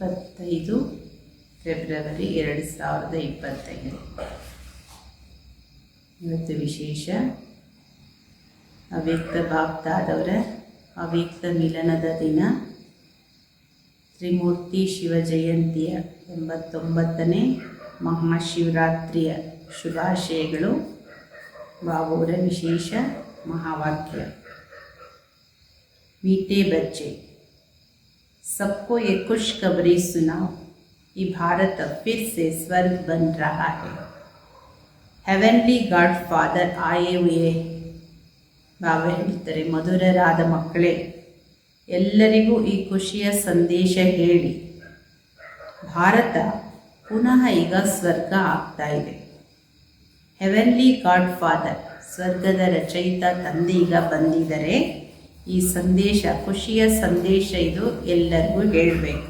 25 February 2025. ಇವತ್ತು ವಿಶೇಷ ಅವ್ಯಕ್ತ ಬಾಪ್ದಾದವರ ಅವ್ಯಕ್ತ ಮಿಲನದ ದಿನ. ತ್ರಿಮೂರ್ತಿ ಶಿವಜಯಂತಿಯ 89ನೇ ಮಹಾಶಿವರಾತ್ರಿಯ ಶುಭಾಶಯಗಳು. ಬಾಬುರ ವಿಶೇಷ ಮಹಾವಾಕ್ಯ. मीठे बच्चे, सबको ये खुशखबरी सुनाओ, ये भारत अब फिर से स्वर्ग बन रहा है. हेवनली गॉड फादर आए हुए. ಬಾಬಾ ಹೇಳ್ತಾರೆ, ಮಧುರರಾದ ಮಕ್ಕಳೇ, ಎಲ್ಲರಿಗೂ ಈ ಖುಷಿಯ ಸಂದೇಶ ಹೇಳಿ, ಭಾರತ ಪುನಃ ಈಗ ಸ್ವರ್ಗ ಆಗ್ತಾ ಇದೆ. ಹೆವೆನ್ಲಿ ಗಾಡ್ ಫಾದರ್, ಸ್ವರ್ಗದ ರಚಯಿತ ತಂದೆ ಈಗ ಬಂದಿದ್ದಾರೆ. ಈ ಸಂದೇಶ ಖುಷಿಯ ಸಂದೇಶ, ಇದು ಎಲ್ಲರಿಗೂ ಹೇಳಬೇಕು.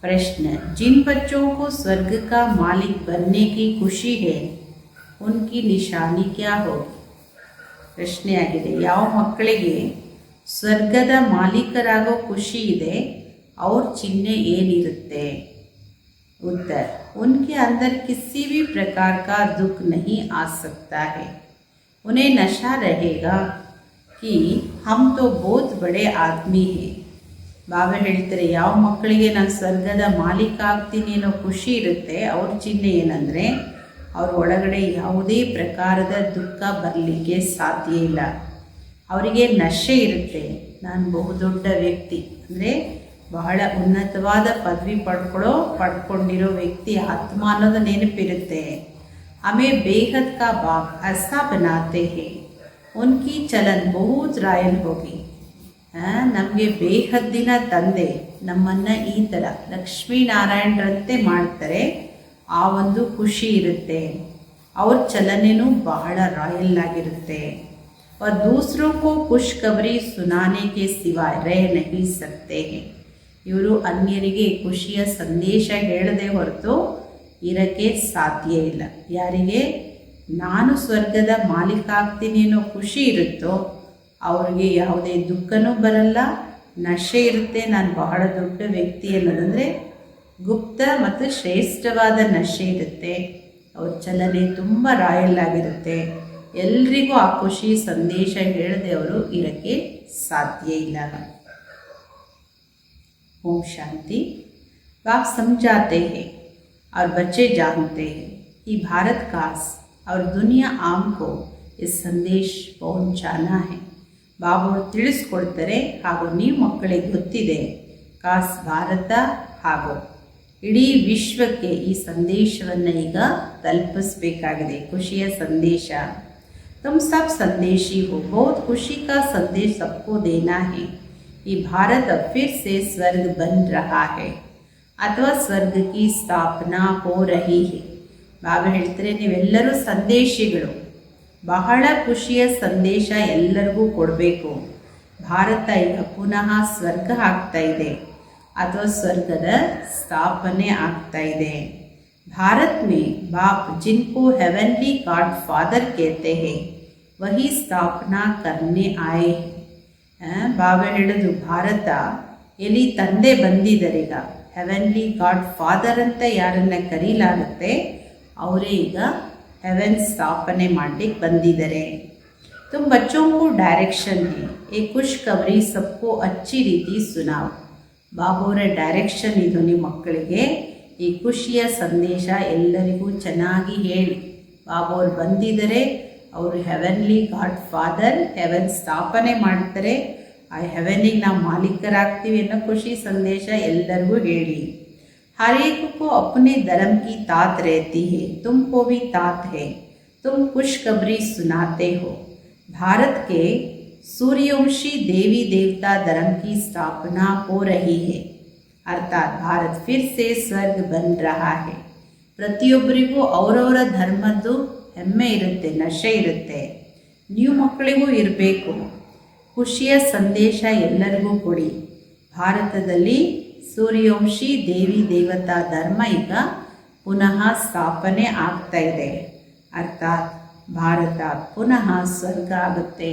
ಪ್ರಶ್ನೆ, जिन बच्चों को स्वर्ग का मालिक बनने की खुशी है, उनकी निशानी क्या होगी? ಪ್ರಶ್ನೆ ಆಗಿದೆ, ಯಾವ ಮಕ್ಕಳಿಗೆ ಸ್ವರ್ಗದ ಮಾಲೀಕರಾಗೋ ಖುಷಿ ಇದೆ, ಅವ್ರ ಚಿಹ್ನೆ ಏನಿರುತ್ತೆ? उत्तर, उनके अंदर किसी भी प्रकार का दुख नहीं आ सकता है. उन्हें नशा रहेगा कि हम तो बहुत बड़े आदमी हैं. ಬಾಬಾ ಹೇಳ್ತಾರೆ, ಯಾವ ಮಕ್ಕಳಿಗೆ ನಾನು ಸ್ವರ್ಗದ ಮಾಲೀಕ ಆಗ್ತೀನಿ ಅನ್ನೋ ಖುಷಿ ಇರುತ್ತೆ, ಅವ್ರ ಚಿಹ್ನೆ ಏನಂದರೆ ಅವ್ರ ಒಳಗಡೆ ಯಾವುದೇ ಪ್ರಕಾರದ ದುಃಖ ಬರಲಿಕ್ಕೆ ಸಾಧ್ಯ ಇಲ್ಲ. ಅವರಿಗೆ ನಶೆ ಇರುತ್ತೆ, ನಾನು ಬಹುದೊಡ್ಡ ವ್ಯಕ್ತಿ, ಅಂದರೆ ಬಹಳ ಉನ್ನತವಾದ ಪದವಿ ಪಡ್ಕೊಂಡಿರೋ ವ್ಯಕ್ತಿ ಆತ್ಮ ಅನ್ನೋದು ನೆನಪಿರುತ್ತೆ. ಹಮೇ ಬೇಹದ್ ಕಾ ಬಾಪ್ ಐಸಾ ಬನಾತೆ ಹೇ, ಉನ್ಕಿ ಚಲನ್ ಬಹುತ್ ರಾಯಲ್ ಹೋಗಿ. ನಮಗೆ ಬೇಹದ್ದಿನ ತಂದೆ ನಮ್ಮನ್ನು ಈ ಥರ ಲಕ್ಷ್ಮೀನಾರಾಯಣರಂತೆ ಮಾಡ್ತಾರೆ, ಆ ಒಂದು ಖುಷಿ ಇರುತ್ತೆ. ಅವ್ರ ಚಲನೆಯೂ ಬಹಳ ರಾಯಲ್ ಆಗಿರುತ್ತೆ. और दूसरों को खुशखबरी सुनाने के सिवाय रह नहीं सकते हैं. ಇವರು ಅನ್ಯರಿಗೆ ಖುಷಿಯ ಸಂದೇಶ ಹೇಳದೆ ಹೊರತು ಇರಕ್ಕೆ ಸಾಧ್ಯ ಇಲ್ಲ. ಯಾರಿಗೆ ನಾನು ಸ್ವರ್ಗದ ಮಾಲೀಕ ಆಗ್ತೀನಿ ಅನ್ನೋ ಖುಷಿ ಇರುತ್ತೋ ಅವ್ರಿಗೆ ಯಾವುದೇ ದುಃಖನೂ ಬರಲ್ಲ, ನಶೆ ಇರುತ್ತೆ. ನಾನು ಬಹಳ ದೊಡ್ಡ ವ್ಯಕ್ತಿ ಅನ್ನೋದಂದರೆ ಗುಪ್ತ ಮತ್ತು ಶ್ರೇಷ್ಠವಾದ ನಶೆ ಇರುತ್ತೆ. ಅವ್ರ ಚಲನೆ ತುಂಬ ರಾಯಲ್ ಆಗಿರುತ್ತೆ. ಎಲ್ರಿಗೂ ಆ ಖುಷಿ ಸಂದೇಶ ಹೇಳದೆ ಅವರು ಇರೋಕ್ಕೆ ಸಾಧ್ಯ ಇಲ್ಲ. ओम शांति. बाप समझाते हैं और बच्चे जानते हैं कि भारत कास और दुनिया आम को इस संदेश पहुंचाना है. ಬಾಬು ತಿಳಿಸ್ಕೊಡ್ತಾರೆ, ಹಾಗೂ ನೀವು ಮಕ್ಕಳಿಗೆ ಗೊತ್ತಿದೆ, ಕಾಸ್ ಭಾರತ ಹಾಗೂ ಇಡೀ ವಿಶ್ವಕ್ಕೆ ಈ ಸಂದೇಶವನ್ನು ಈಗ ತಲುಪಿಸಬೇಕಾಗಿದೆ. ಖುಷಿಯ ಸಂದೇಶ. तुम सब संदेशी हो, बहुत खुशी का संदेश सबको देना है. ये भारत अब फिर से स्वर्ग बन रहा है ಅಥವಾ ಸ್ವರ್ಗ की ಸ್ಥಾಪನಾ हो रही है. ಬಾಬಾ ಹೇಳ್ತಾರೆ, ನೀವೆಲ್ಲರೂ ಸಂದೇಶಿಗಳು, ಬಹಳ ಖುಷಿಯ ಸಂದೇಶ ಎಲ್ಲರಿಗೂ ಕೊಡಬೇಕು. ಭಾರತ ಈಗ ಪುನಃ ಸ್ವರ್ಗ ಆಗ್ತಾ ಇದೆ ಅಥವಾ ಸ್ವರ್ಗದ ಸ್ಥಾಪನೆ ಆಗ್ತಾ ಇದೆ. Bharat May Baap ಜಿನ್ಕೋ heavenly god father कहते हैं वही ಸ್ಥಾಪನಾ करने आए. ಬಾಬಾ ಹೇಳೋದು, ಭಾರತ ಎಲ್ಲಿ ತಂದೆ ಬಂದಿದ್ದಾರೆ, ಈಗ ಹೆವೆನ್ಲಿ ಗಾಡ್ ಫಾದರ್ ಅಂತ ಯಾರನ್ನ ಕರೀಲಾಗುತ್ತೆ ಅವರೇ ಈಗ ಹೆವೆನ್ ಸ್ಥಾಪನೆ ಮಾಡಲಿಕ್ಕೆ ಬಂದಿದ್ದಾರೆ. तुम बच्चों को डायरेक्शन है, ये खुशखबरी सबको अच्छी ರೀತಿ ಸುನಾವ್. ಬಾಬುವರ ಡೈರೆಕ್ಷನ್ ಇದು, ನಿಮ್ಮ ಮಕ್ಕಳಿಗೆ ಈ ಖುಷಿಯ ಸಂದೇಶ ಎಲ್ಲರಿಗೂ ಚೆನ್ನಾಗಿ ಹೇಳಿ. ಬಾಬುವರು ಬಂದಿದ್ದಾರೆ, ಅವರು ಹೆವೆನ್ಲಿ ಗಾಡ್ ಫಾದರ್, ಹೆವೆನ್ ಸ್ಥಾಪನೆ ಮಾಡ್ತಾರೆ, ಆ ಹೆವೆನಿಗೆ ನಾವು ಮಾಲೀಕರಾಗ್ತೀವಿ ಅನ್ನೋ ಖುಷಿ ಸಂದೇಶ ಎಲ್ಲರಿಗೂ ಹೇಳಿ. हर एक को अपने धर्म की तात रहती है, तुमको भी तात है, तुम खुशखबरी सुनाते हो. भारत के सूर्यवंशी देवी देवता धर्म की स्थापना हो रही है, अर्थात भारत फिर से स्वर्ग बन रहा है. ಪ್ರತಿಯೊಬ್ಬರಿಗೂ ಅವರವರ ಧರ್ಮದ್ದು ಹೆಮ್ಮೆ ಇರುತ್ತೆ, ನಶೆ ಇರುತ್ತೆ. ನೀವು ಮಕ್ಕಳಿಗೂ ಇರಬೇಕು. ಖುಷಿಯ ಸಂದೇಶ ಎಲ್ಲರಿಗೂ ಕೊಡಿ. ಭಾರತದಲ್ಲಿ ಸೂರ್ಯವಂಶಿ ದೇವಿ ದೇವತಾ ಧರ್ಮ ಈಗ ಪುನಃ ಸ್ಥಾಪನೆ ಆಗ್ತಾ ಇದೆ. ಅರ್ಥಾತ್ ಭಾರತ ಪುನಃ ಸ್ವರ್ಗ ಆಗುತ್ತೆ,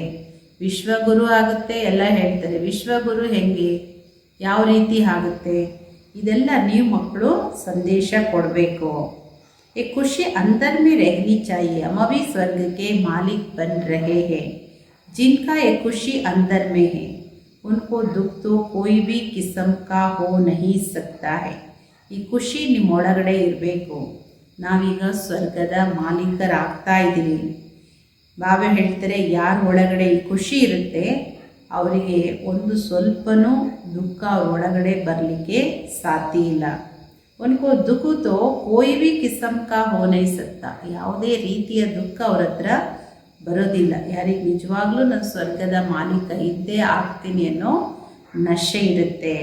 ವಿಶ್ವಗುರು ಆಗುತ್ತೆ. ಎಲ್ಲ ಹೇಳ್ತಾರೆ, ವಿಶ್ವಗುರು ಹೆಂಗೆ, ಯಾವ ರೀತಿ ಆಗುತ್ತೆ? ಇದೆಲ್ಲ ನೀವು ಮಕ್ಕಳು ಸಂದೇಶ ಕೊಡಬೇಕು. ये खुशी अंदर में रहनी चाहिए, हम अभी स्वर्ग के मालिक बन रहे हैं. जिनका ये खुशी अंदर में है उनको दुख तो कोई भी किस्म का हो नहीं सकता है. ಈ ಖುಷಿ ನಿಮ್ಮೊಳಗಡೆ ಇರಬೇಕು. ನಾವೀಗ ಸ್ವರ್ಗದ ಮಾಲೀಕರಾಗ್ತಾ ಇದ್ದೀವಿ. ಬಾಬಾ ಹೇಳ್ತಾರೆ, ಯಾರ ಒಳಗಡೆ ಈ ಖುಷಿ ಇರುತ್ತೆ ಅವರಿಗೆ ಒಂದು ಸ್ವಲ್ಪನೂ ದುಃಖ ಒಳಗಡೆ ಬರಲಿಕ್ಕೆ ಸಾಧ್ಯ ಇಲ್ಲ. ಉनको ದುಃಖ ತೋ ಕೋಯಿ ಭಿ ಕಿಸ್ಮ್ ಕಾ ಹೋ ನಹೀ ಸಕ್ತಾ, ಯಾವುದೇ ರೀತಿಯ ದುಃಖ ಅವ್ರ ಹತ್ರ ಬರೋದಿಲ್ಲ. ಯಾರಿಗೆ ನಿಜವಾಗ್ಲೂ ನಾನು ಸ್ವರ್ಗದ ಮಾಲೀಕ ಇದ್ದೇ ಆಗ್ತೀನಿ ಅನ್ನೋ ನಶೆ ಇರುತ್ತೆ.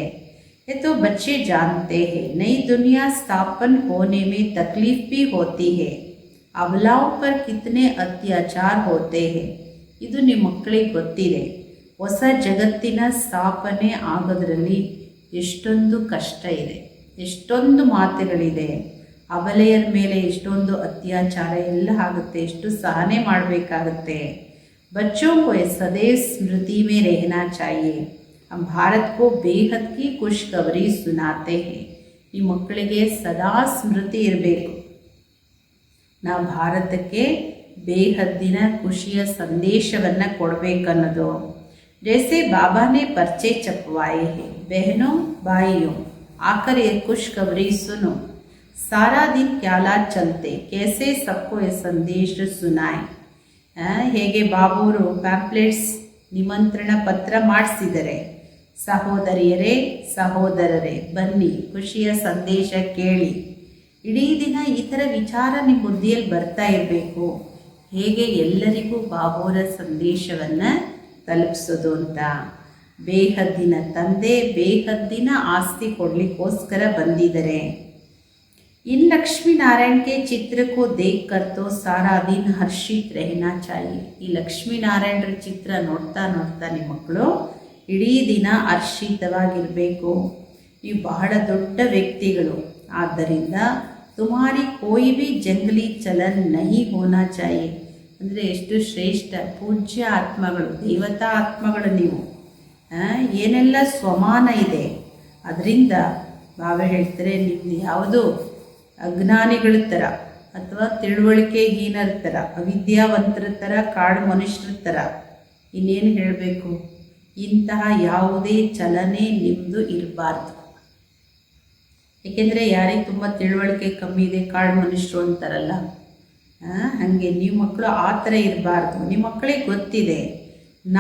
ये तो बच्चे जानते हैं नई दुनिया स्थापन होने में तकलीफ भी होती है, अबलाओं पर कितने अत्याचार होते हैं. ಇದು ನಿಮ್ಮ ಮಕ್ಕಳಿಗೆ ಗೊತ್ತಿದೆ. ಹೊಸ ಜಗತ್ತಿನ ಸ್ಥಾಪನೆ ಆಗೋದ್ರಲ್ಲಿ ಎಷ್ಟೊಂದು ಕಷ್ಟ ಇದೆ, ಎಷ್ಟೊಂದು ಮಾತುಗಳಿದೆ. ಅಬಲೆಯರ ಮೇಲೆ ಎಷ್ಟೊಂದು ಅತ್ಯಾಚಾರ ಎಲ್ಲ ಆಗುತ್ತೆ, ಎಷ್ಟು ಸಹನೆ ಮಾಡಬೇಕಾಗುತ್ತೆ. बच्चों को सदैव स्मृति में रहना चाहिए. हम भारत को बेहद की खुशखबरी सुनाते हैं. ಈ ಮಕ್ಕಳಿಗೆ ಸದಾ ಸ್ಮೃತಿ ಇರಬೇಕು, ನಾವು ಭಾರತಕ್ಕೆ ಬೇಹದ್ದಿನ ಖುಷಿಯ ಸಂದೇಶವನ್ನು ಕೊಡಬೇಕನ್ನೋದು. जैसे बाबा ने पर्चे छपवाए हैं, बहनों भाइयों आकर ये खुशखबरी सुनो. सारा दिन क्या चलते कैसे सबको ये संदेश सुनाए. ಹೇಗೆ ಬಾಬೂರು ಪ್ಯಾಂಪ್ಲೆಟ್ಸ್ ನಿಮಂತ್ರಣ ಪತ್ರ ಮಾಡಿಸಿದರೆ, ಸಹೋದರಿಯರೇ ಸಹೋದರರೇ ಬನ್ನಿ ಖುಷಿಯ ಸಂದೇಶ ಕೇಳಿ. ಇಡೀ ದಿನ ಈ ಥರ ವಿಚಾರ ನಿಮ್ಮ ಬುದ್ಧಿಯಲ್ಲಿ ಬರ್ತಾ ಇರಬೇಕು, ಹೇಗೆ ಎಲ್ಲರಿಗೂ ಬಾಬೂರ ಸಂದೇಶವನ್ನು ತಲುಪಿಸೋದು ಅಂತ. ಬೇಹದ್ದಿನ ತಂದೆ ಬೇಹದ್ದಿನ ಆಸ್ತಿ ಕೊಡಲಿಕ್ಕೋಸ್ಕರ ಬಂದಿದ್ದಾರೆ. इन लक्ष्मी नारायण के चित्र को देखकर तो सारा दिन हर्षित रहना चाहिए. ಈ ಲಕ್ಷ್ಮೀ ನಾರಾಯಣರ ಚಿತ್ರ ನೋಡ್ತಾ ನೋಡ್ತಾ ನಿಮ್ಮ ಮಕ್ಕಳು ಇಡೀ ದಿನ ಹರ್ಷಿತವಾಗಿರಬೇಕು. ನೀವು ಬಹಳ ದೊಡ್ಡ ವ್ಯಕ್ತಿಗಳು, ಆದ್ದರಿಂದ ತುಮಾರಿ ಕೋಯಿ ಭಿ ಜಂಗಲಿ ಚಲನ್ ನಹಿ ಹೋನಾ ಚಾಹಿಯೆ. ಅಂದರೆ ಎಷ್ಟು ಶ್ರೇಷ್ಠ ಪೂಜ್ಯ ಆತ್ಮಗಳು, ದೇವತಾ ಆತ್ಮಗಳು ನೀವು. ಏನೆಲ್ಲ ಸ್ವಮಾನ ಇದೆ, ಅದರಿಂದ ಬಾಬಾ ಹೇಳ್ತಾರೆ ನಿಮ್ದು ಯಾವುದು ಅಜ್ಞಾನಿಗಳ ಥರ ಅಥವಾ ತಿಳುವಳಿಕೆಹೀನರ ಥರ, ಅವಿದ್ಯಾವಂತರ ಥರ, ಕಾಡು ಮನುಷ್ಯರ ಥರ ಇನ್ನೇನು ಹೇಳಬೇಕು, ಇಂತಹ ಯಾವುದೇ ಚಲನೆ ನಿಮ್ಮದು ಇರಬಾರ್ದು. ಏಕೆಂದರೆ ಯಾರಿಗೆ ತುಂಬ ತಿಳುವಳಿಕೆ ಕಮ್ಮಿ ಇದೆ, ಕಾಡು ಮನುಷ್ಯರು ಅಂತಾರಲ್ಲ, ಹಾಗೆ ನೀವು ಮಕ್ಕಳು ಆ ಥರ ಇರಬಾರ್ದು. ನಿಮ್ಮ ಮಕ್ಕಳಿಗೆ ಗೊತ್ತಿದೆ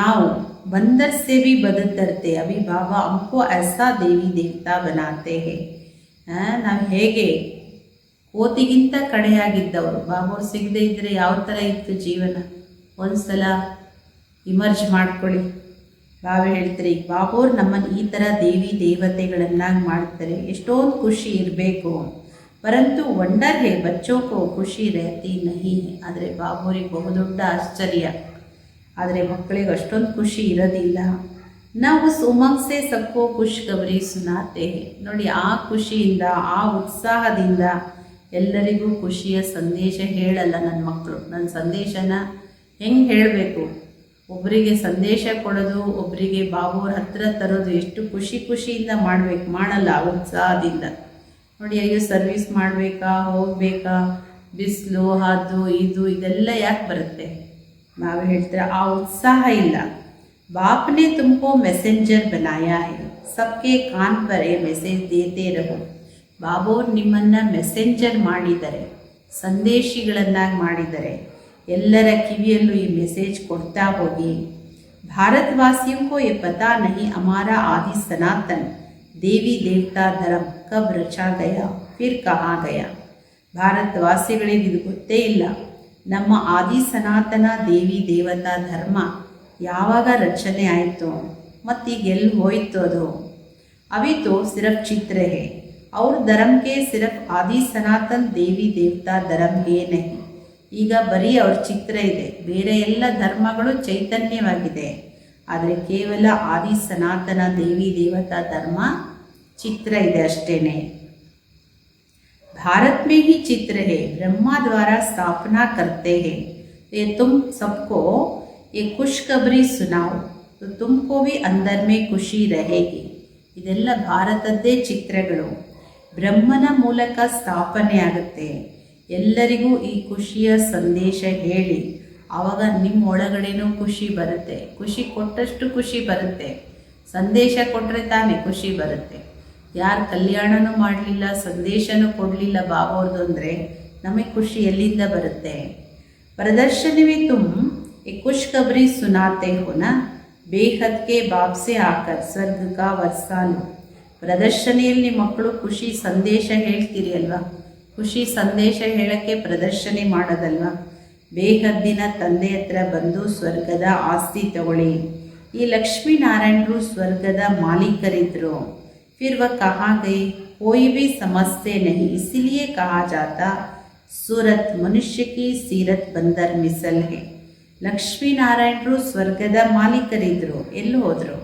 ನಾವು ಬಂದರ್ ಸೇ ಭಿ ಬದುಕ್ತರ್ತೆ, ಅಭಿ ಬಾಬಾ ಹಮ್ಕೋ ಐಸಾ ದೇವಿ ದೇವತಾ ಬನಾತೆ ಹೇ. ನಾವು ಹೇಗೆ ಕೋತಿಗಿಂತ ಕಡೆಯಾಗಿದ್ದವರು, ಬಾಬಾವ್ರು ಸಿಗದೇ ಇದ್ದರೆ ಯಾವ ಥರ ಇತ್ತು ಜೀವನ, ಒಂದು ಸಲ ಇಮರ್ಜ್ ಮಾಡ್ಕೊಳ್ಳಿ. ಬಾಬಾ ಹೇಳ್ತಾರೆ, ಈಗ ಬಾಬಾವ್ರು ನಮ್ಮನ್ನು ಈ ಥರ ದೇವಿ ದೇವತೆಗಳನ್ನಾಗಿ ಮಾಡ್ತಾರೆ, ಎಷ್ಟೊಂದು ಖುಷಿ ಇರಬೇಕು. ಪರಂತು ವಂಡರ್ ಹೇ ಬಚ್ಚೋ ಕೋ ಖುಷಿ रहती नहीं है. ಆದರೆ ಬಾಬಾವ್ರಿಗೆ ಬಹುದೊಡ್ಡ ಆಶ್ಚರ್ಯ, ಆದರೆ ಮಕ್ಕಳಿಗೆ ಅಷ್ಟೊಂದು ಖುಷಿ ಇರೋದಿಲ್ಲ. ನಾವು ಉಮಂಗ್ ಸೇ ಸಬ್ಕೋ ಖುಷ್ಖಬರಿ ಸುನಾತೆ ಹೇ. ನೋಡಿ, ಆ ಖುಷಿಯಿಂದ ಆ ಉತ್ಸಾಹದಿಂದ ಎಲ್ಲರಿಗೂ ಖುಷಿಯ ಸಂದೇಶ ಹೇಳಲ್ಲ ನನ್ನ ಮಕ್ಕಳು. ನನ್ನ ಸಂದೇಶನ ಹೆಂಗೆ ಹೇಳಬೇಕು, ಒಬ್ಬರಿಗೆ ಸಂದೇಶ ಕೊಡೋದು, ಒಬ್ಬರಿಗೆ ಬಾಬುವ್ರ ಹತ್ರ ತರೋದು ಎಷ್ಟು ಖುಷಿಯಿಂದ ಮಾಡಲ್ಲ ಆ ಉತ್ಸಾಹದಿಂದ. ನೋಡಿ, ಅಯ್ಯೋ ಸರ್ವಿಸ್ ಮಾಡಬೇಕಾ, ಹೋಗಬೇಕಾ, ಬಿಸಿಲು ಅದು ಇದು ಇದೆಲ್ಲ ಯಾಕೆ ಬರುತ್ತೆ? ನಾವು ಹೇಳ್ತಾರೆ ಆ ಉತ್ಸಾಹ ಇಲ್ಲ. ಬಾಪ್ನೇ ತುಮಕೋ ಮೆಸೆಂಜರ್ ಬನಾಯಾ ಹೈ, ಸಬ್ಕೆ ಕಾನ್ ಪರ್ ಎ ಮೆಸೇಜ್ ದೇತೆ ರಹೋ. ಬಾಬಾವ್ರು ನಿಮ್ಮನ್ನು ಮೆಸೆಂಜರ್ ಮಾಡಿದ್ದಾರೆ, ಸಂದೇಶಿಗಳನ್ನಾಗಿ ಮಾಡಿದ್ದಾರೆ. ಎಲ್ಲರ ಕಿವಿಯಲ್ಲೂ ಈ ಮೆಸೇಜ್ ಕೊಡ್ತಾ ಹೋಗಿ. ಭಾರತವಾಸಿयों को ये पता नहीं हमारा आदि सनातन देवी देवता धर्म कब रचा गया फिर कहाँ गया. ಭಾರತವಾಸಿಗಳಿಗೆ ಇದು ಗೊತ್ತೇ ಇಲ್ಲ, ನಮ್ಮ ಆದಿ ಸನಾತನ ದೇವಿ ದೇವತಾ ಧರ್ಮ ಯಾವಾಗ ರಚನೆ ಆಯಿತು ಮತ್ತೀಗ ಎಲ್ಲಿ ಹೋಯಿತು ಅದು. अभी तो सिर्फ चित्र है और धर्म के सिर्फ आदि सनातन देवी देवता धर्म है नहीं. ಈಗ ಬರೀ ಅವ್ರ ಚಿತ್ರ ಇದೆ, ಬೇರೆ ಎಲ್ಲ ಧರ್ಮಗಳು ಚೈತನ್ಯವಾಗಿದೆ, ಆದರೆ ಕೇವಲ ಆದಿ ಸನಾತನ ದೇವಿ ದೇವತಾ ಧರ್ಮ ಚಿತ್ರ ಇದೆ ಅಷ್ಟೇನೆ. भारत में ही चित्र है, ब्रह्मा द्वारा स्थापना करते हैं. ये तुम सबको ये खुशखबरी सुनाओ तो तुमको भी अंदर में खुशी रहेगी. ಇದೆಲ್ಲ ಭಾರತದ್ದೇ ಚಿತ್ರಗಳು. ಬ್ರಹ್ಮನ ಮೂಲಕ ಸ್ಥಾಪನೆ ಆಗುತ್ತೆ. ಎಲ್ಲರಿಗೂ ಈ ಖುಷಿಯ ಸಂದೇಶ ಹೇಳಿ, ಆವಾಗ ನಿಮ್ಮ ಒಳಗಡೆನೂ ಖುಷಿ ಬರುತ್ತೆ. ಖುಷಿ ಕೊಟ್ಟಷ್ಟು ಖುಷಿ ಬರುತ್ತೆ. ಸಂದೇಶ ಕೊಟ್ಟರೆ ತಾನೇ ಖುಷಿ ಬರುತ್ತೆ. ಯಾರು ಕಲ್ಯಾಣನೂ ಮಾಡಲಿಲ್ಲ, ಸಂದೇಶನೂ ಕೊಡಲಿಲ್ಲ ಬಾಬಾವ್ರದ್ದು ಅಂದರೆ ನಮಗೆ ಖುಷಿ ಎಲ್ಲಿಂದ ಬರುತ್ತೆ? प्रदर्शनी में तुम एक खुशखबरी सुनाते हो ना, बेहद के बाप से आकर स्वर्ग का वर्षा लो. ಪ್ರದರ್ಶನಿಯಲ್ಲಿ ನಿಮ್ಮ ಮಕ್ಕಳು ಖುಷಿ ಸಂದೇಶ ಹೇಳ್ತೀರಿ ಅಲ್ವಾ? ಖುಷಿ ಸಂದೇಶ ಹೇಳೋಕ್ಕೆ ಪ್ರದರ್ಶನಿ ಮಾಡೋದಲ್ವಾ? ಬೇಹದ್ದಿನ ತಂದೆ ಹತ್ರ ಬಂದು ಸ್ವರ್ಗದ ಆಸ್ತಿ ತಗೊಳ್ಳಿ. ಈ ಲಕ್ಷ್ಮೀನಾರಾಯಣರು ಸ್ವರ್ಗದ ಮಾಲೀಕರಿದ್ದರು. फिर वह कहाँ गए कोई भी समझते नहीं, इसीलिए कहा जाता सूरत मनुष्य की सीरत बंदर मिसल है. ಲಕ್ಷ್ಮೀನಾರಾಯಣರು ಸ್ವರ್ಗದ ಮಾಲೀಕರಿದ್ದರು. ಎಲ್ಲಿ ಹೋದರು?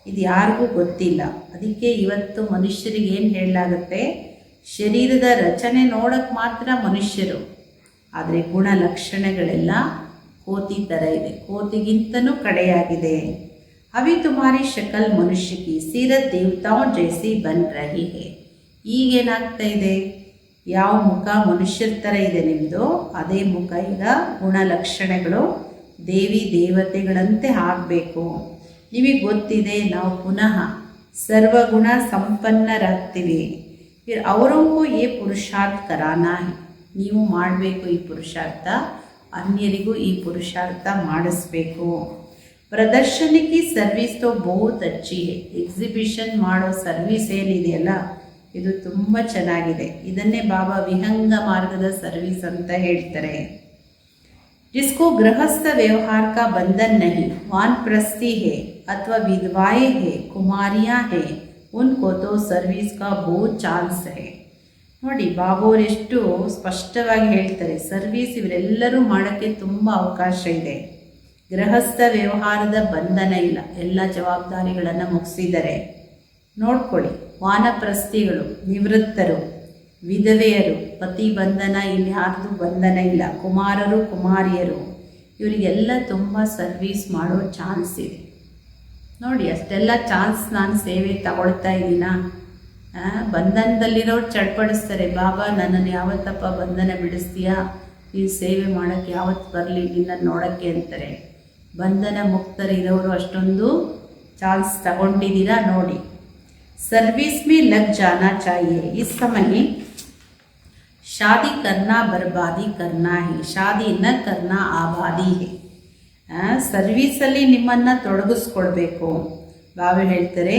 ಇದು ಯಾರಿಗೂ ಗೊತ್ತಿಲ್ಲ. ಅದಕ್ಕೆ ಇವತ್ತು ಮನುಷ್ಯರಿಗೆ ಏನು ಹೇಳಲಾಗುತ್ತೆ? ಶರೀರದ ರಚನೆ ನೋಡೋಕ್ಕೆ ಮಾತ್ರ ಮನುಷ್ಯರು, ಆದರೆ ಗುಣಲಕ್ಷಣಗಳೆಲ್ಲ ಕೋತಿ ಥರ ಇದೆ, ಕೋತಿಗಿಂತನೂ ಕಡೆಯಾಗಿದೆ. ಅಭಿ ತುಮಾರಿ ಶಕಲ್ ಮನುಷ್ಯ ಕಿ ಸೀರತ್ ದೇವತಾओं ಜೈಸಿ ಬನ್ ರಹಿ ಹೇ. ಈಗೇನಾಗ್ತಾ ಇದೆ? ಯಾವ ಮುಖ ಮನುಷ್ಯರ ಥರ ಇದೆ ನಿಮ್ಮದು, ಅದೇ ಮುಖ ಈಗ ಗುಣಲಕ್ಷಣಗಳು ದೇವಿ ದೇವತೆಗಳಂತೆ ಆಗಬೇಕು. ನಿಮಗೆ ಗೊತ್ತಿದೆ, ನಾವು ಪುನಃ ಸರ್ವಗುಣ ಸಂಪನ್ನರಾಗ್ತೀವಿ. ಅವರಿಗೂ ಏ ಪುರುಷಾರ್ಥ ಕರಾನಾ ಹೈ. ನೀವು ಮಾಡಬೇಕು ಈ ಪುರುಷಾರ್ಥ, ಅನ್ಯರಿಗೂ ಈ ಪುರುಷಾರ್ಥ ಮಾಡಿಸ್ಬೇಕು. ಪ್ರದರ್ಶನಿ ಕಿ ಸರ್ವಿಸ್ ತೋ ಬಹುತ್ ಅಚ್ಚಿ ಹೈ. ಎಕ್ಸಿಬಿಷನ್ ಮಾಡೋ ಸರ್ವಿಸ್ ಏನಿದೆಯಲ್ಲ, ಇದು ತುಂಬ ಚೆನ್ನಾಗಿದೆ. ಇದನ್ನೇ ಬಾಬಾ ವಿಹಂಗ ಮಾರ್ಗದ ಸರ್ವಿಸ್ ಅಂತ ಹೇಳ್ತಾರೆ. जिसको गृहस्थ व्यवहार का बंधन नहीं, वानप्रस्थी है अथवा विधवाएं है, कुमारियां है, उनको तो सर्विस का बहुत ಚಾನ್ಸ್ है. ನೋಡಿ ಬಾಬೋರು ಎಷ್ಟು ಸ್ಪಷ್ಟವಾಗಿ ಹೇಳ್ತಾರೆ, ಸರ್ವಿಸ್ ಇವರೆಲ್ಲರೂ ಮಾಡೋಕ್ಕೆ ತುಂಬ ಅವಕಾಶ ಇದೆ. ಗೃಹಸ್ಥ ವ್ಯವಹಾರದ ಬಂಧನ ಇಲ್ಲ, ಎಲ್ಲ ಜವಾಬ್ದಾರಿಗಳನ್ನು ಮುಗಿಸಿದ್ದಾರೆ. ನೋಡ್ಕೊಳ್ಳಿ, ವಾನಪ್ರಸ್ಥಿಗಳು, ನಿವೃತ್ತರು, ವಿಧವೆಯರು, ಪತಿ ಬಂಧನ ಇಲ್ಲಿ ಯಾರ್ದು ಬಂಧನ ಇಲ್ಲ, ಕುಮಾರರು ಕುಮಾರಿಯರು, ಇವರಿಗೆಲ್ಲ ತುಂಬ ಸರ್ವೀಸ್ ಮಾಡೋ ಚಾನ್ಸ್ ಇದೆ. ನೋಡಿ ಅಷ್ಟೆಲ್ಲ ಚಾನ್ಸ್ ನಾನು ಸೇವೆ ತಗೊಳ್ತಾ ಇದ್ದೀನ. ಬಂಧನದಲ್ಲಿರೋರು ಚಡ್ಪಡಿಸ್ತಾರೆ, ಬಾಬಾ ನನ್ನನ್ನು ಯಾವತ್ತಪ್ಪ ಬಂಧನ ಬಿಡಿಸ್ತೀಯಾ, ಈ ಸೇವೆ ಮಾಡೋಕ್ಕೆ ಯಾವತ್ತು ಬರಲಿ ನಿನ್ನನ್ನು ನೋಡೋಕ್ಕೆ ಅಂತಾರೆ. ಬಂಧನ ಮುಕ್ತರಿರೋರು ಅಷ್ಟೊಂದು ಚಾನ್ಸ್ ತಗೊಂಡಿದ್ದೀರಾ ನೋಡಿ. सर्विस में लग जाना चाहिए. इस समय शादी करना बर्बादी करना है, शादी न करना आबादी है. ಸರ್ವೀಸಲ್ಲಿ ನಿಮ್ಮನ್ನು ತೊಡಗಿಸ್ಕೊಳ್ಬೇಕು. ಬಾಬಾ ಹೇಳ್ತಾರೆ,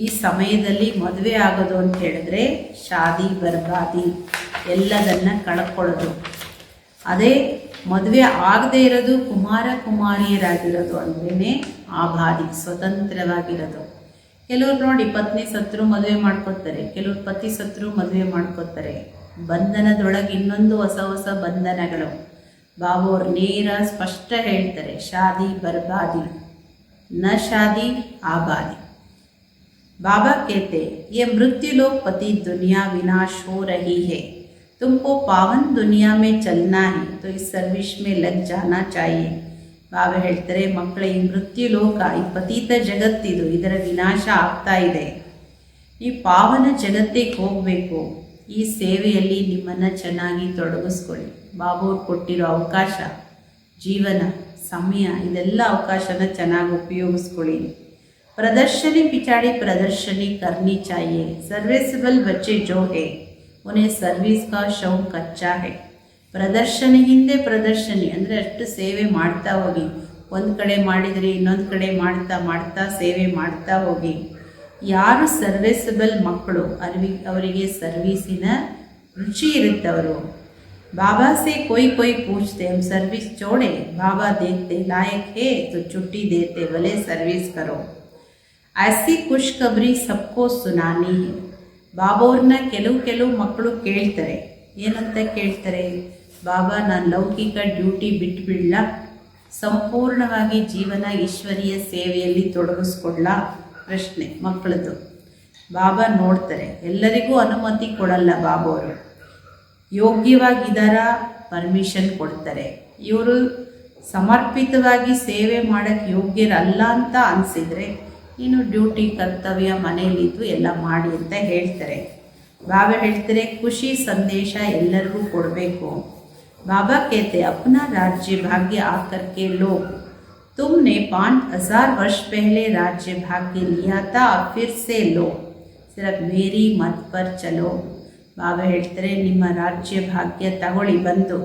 ಈ ಸಮಯದಲ್ಲಿ ಮದುವೆ ಆಗೋದು ಅಂತ ಹೇಳಿದ್ರೆ ಶಾದಿ ಬರ್ಬಾದಿ, ಎಲ್ಲದನ್ನು ಕಳ್ಕೊಳ್ಳೋದು. ಅದೇ ಮದುವೆ ಆಗದೇ ಇರೋದು ಕುಮಾರ ಕುಮಾರಿಯರಾಗಿರೋದು ಅಂದ್ರೇ ಆಬಾದಿ, ಸ್ವತಂತ್ರವಾಗಿರೋದು. ಕೆಲವ್ರು ನೋಡಿ ಪತ್ನಿ ಸತ್ರು ಮದುವೆ ಮಾಡ್ಕೊತಾರೆ, ಕೆಲವ್ರು ಪತಿ ಸತ್ರು ಮದುವೆ ಮಾಡ್ಕೊತಾರೆ. ಬಂಧನದೊಳಗೆ ಇನ್ನೊಂದು ಹೊಸ ಹೊಸ ಬಂಧನಗಳು. ಬಾಬೋರು ನೇರ ಸ್ಪಷ್ಟ ಹೇಳ್ತಾರೆ, ಶಾದಿ ಬರ್ಬಾದಿ ನ ಶಾದಿ ಆಬಾದಿ. बाबा कहते ये मृत्यु लोक पति दुनिया विनाश हो रही है, तुमको पावन दुनिया में चलना है तो इस सर्विस में लग जाना चाहिए. ಬಾಬಾ ಹೇಳ್ತಾರೆ, ಮಕ್ಕಳ ಈ ಮೃತ್ಯು ಲೋಕ, ಈ ಪತೀತ ಜಗತ್ತಿದು, ಇದರ ವಿನಾಶ ಆಗ್ತಾ ಇದೆ. ಈ ಪಾವನ ಜಗತ್ತಿಗೆ ಹೋಗಬೇಕು. ಈ ಸೇವೆಯಲ್ಲಿ ನಿಮ್ಮನ್ನು ಚೆನ್ನಾಗಿ ತೊಡಗಿಸ್ಕೊಳ್ಳಿ. ಬಾಬೋರು ಕೊಟ್ಟಿರೋ ಅವಕಾಶ, ಜೀವನ, ಸಮಯ, ಇದೆಲ್ಲ ಅವಕಾಶನ ಚೆನ್ನಾಗಿ ಉಪಯೋಗಿಸ್ಕೊಳ್ಳಿ. प्रदर्शनी पिछाड़ी प्रदर्शनी करनी चाहिए. सर्विसेबल बच्चे जो है उन्हें सर्विस का शौक अच्छा है. ಪ್ರದರ್ಶನಿ ಹಿಂದೆ ಪ್ರದರ್ಶನಿ ಅಂದರೆ ಅಷ್ಟು ಸೇವೆ ಮಾಡ್ತಾ ಹೋಗಿ. ಒಂದು ಕಡೆ ಮಾಡಿದರೆ ಇನ್ನೊಂದು ಕಡೆ ಮಾಡ್ತಾ ಮಾಡ್ತಾ ಸೇವೆ ಮಾಡ್ತಾ ಹೋಗಿ. ಯಾರು ಸರ್ವಿಸಬಲ್ ಮಕ್ಕಳು ಅವರಿಗೆ ಸರ್ವೀಸಿನ ರುಚಿ ಇರುತ್ತವರು. बाबा से कोई कोई पूछते हम सर्विस छोड़े, बाबा देखते लायक है तो छुट्टी देते, भले सर्विस करो. ऐसी खुशखबरी सबको सुनानी है. ಬಾಬೋರ್ನ ಕೆಲವು ಮಕ್ಕಳು ಕೇಳ್ತಾರೆ. ಏನಂತ ಕೇಳ್ತಾರೆ? ಬಾಬಾ ನಾನು ಲೌಕಿಕ ಡ್ಯೂಟಿ ಬಿಟ್ಬಿಡ್ಲ, ಸಂಪೂರ್ಣವಾಗಿ ಜೀವನ ಈಶ್ವರೀಯ ಸೇವೆಯಲ್ಲಿ ತೊಡಗಿಸ್ಕೊಳ್ಳ? ಪ್ರಶ್ನೆ ಮಕ್ಕಳದು. ಬಾಬಾ ನೋಡ್ತಾರೆ, ಎಲ್ಲರಿಗೂ ಅನುಮತಿ ಕೊಡಲ್ಲ ಬಾಬೋರು. ಯೋಗ್ಯವಾಗಿದ್ದಾರ ಪರ್ಮಿಷನ್ ಕೊಡ್ತಾರೆ. ಇವರು ಸಮರ್ಪಿತವಾಗಿ ಸೇವೆ ಮಾಡೋಕ್ಕೆ ಯೋಗ್ಯರಲ್ಲ ಅಂತ ಅನಿಸಿದರೆ ಇನ್ನು ಡ್ಯೂಟಿ ಕರ್ತವ್ಯ ಮನೆಯಲ್ಲಿದ್ದು ಎಲ್ಲ ಮಾಡಿ ಅಂತ ಹೇಳ್ತಾರೆ. ಬಾಬಾ ಹೇಳ್ತಾರೆ ಖುಷಿ ಸಂದೇಶ ಎಲ್ಲರಿಗೂ ಕೊಡಬೇಕು. बाबा कहते अपना राज्य भाग्य आकर के लो. तुमने 5000 वर्ष पहले राज्य भाग्य लिया था, अब फिर से लो. सिर्फ मेरी मत पर चलो. ಬಾಬಾ ಹೇಳ್ತಾರೆ ನಿಮ್ಮ ರಾಜ್ಯ ಭಾಗ್ಯ ತಗೊಳ್ಳಿ ಬಂದು.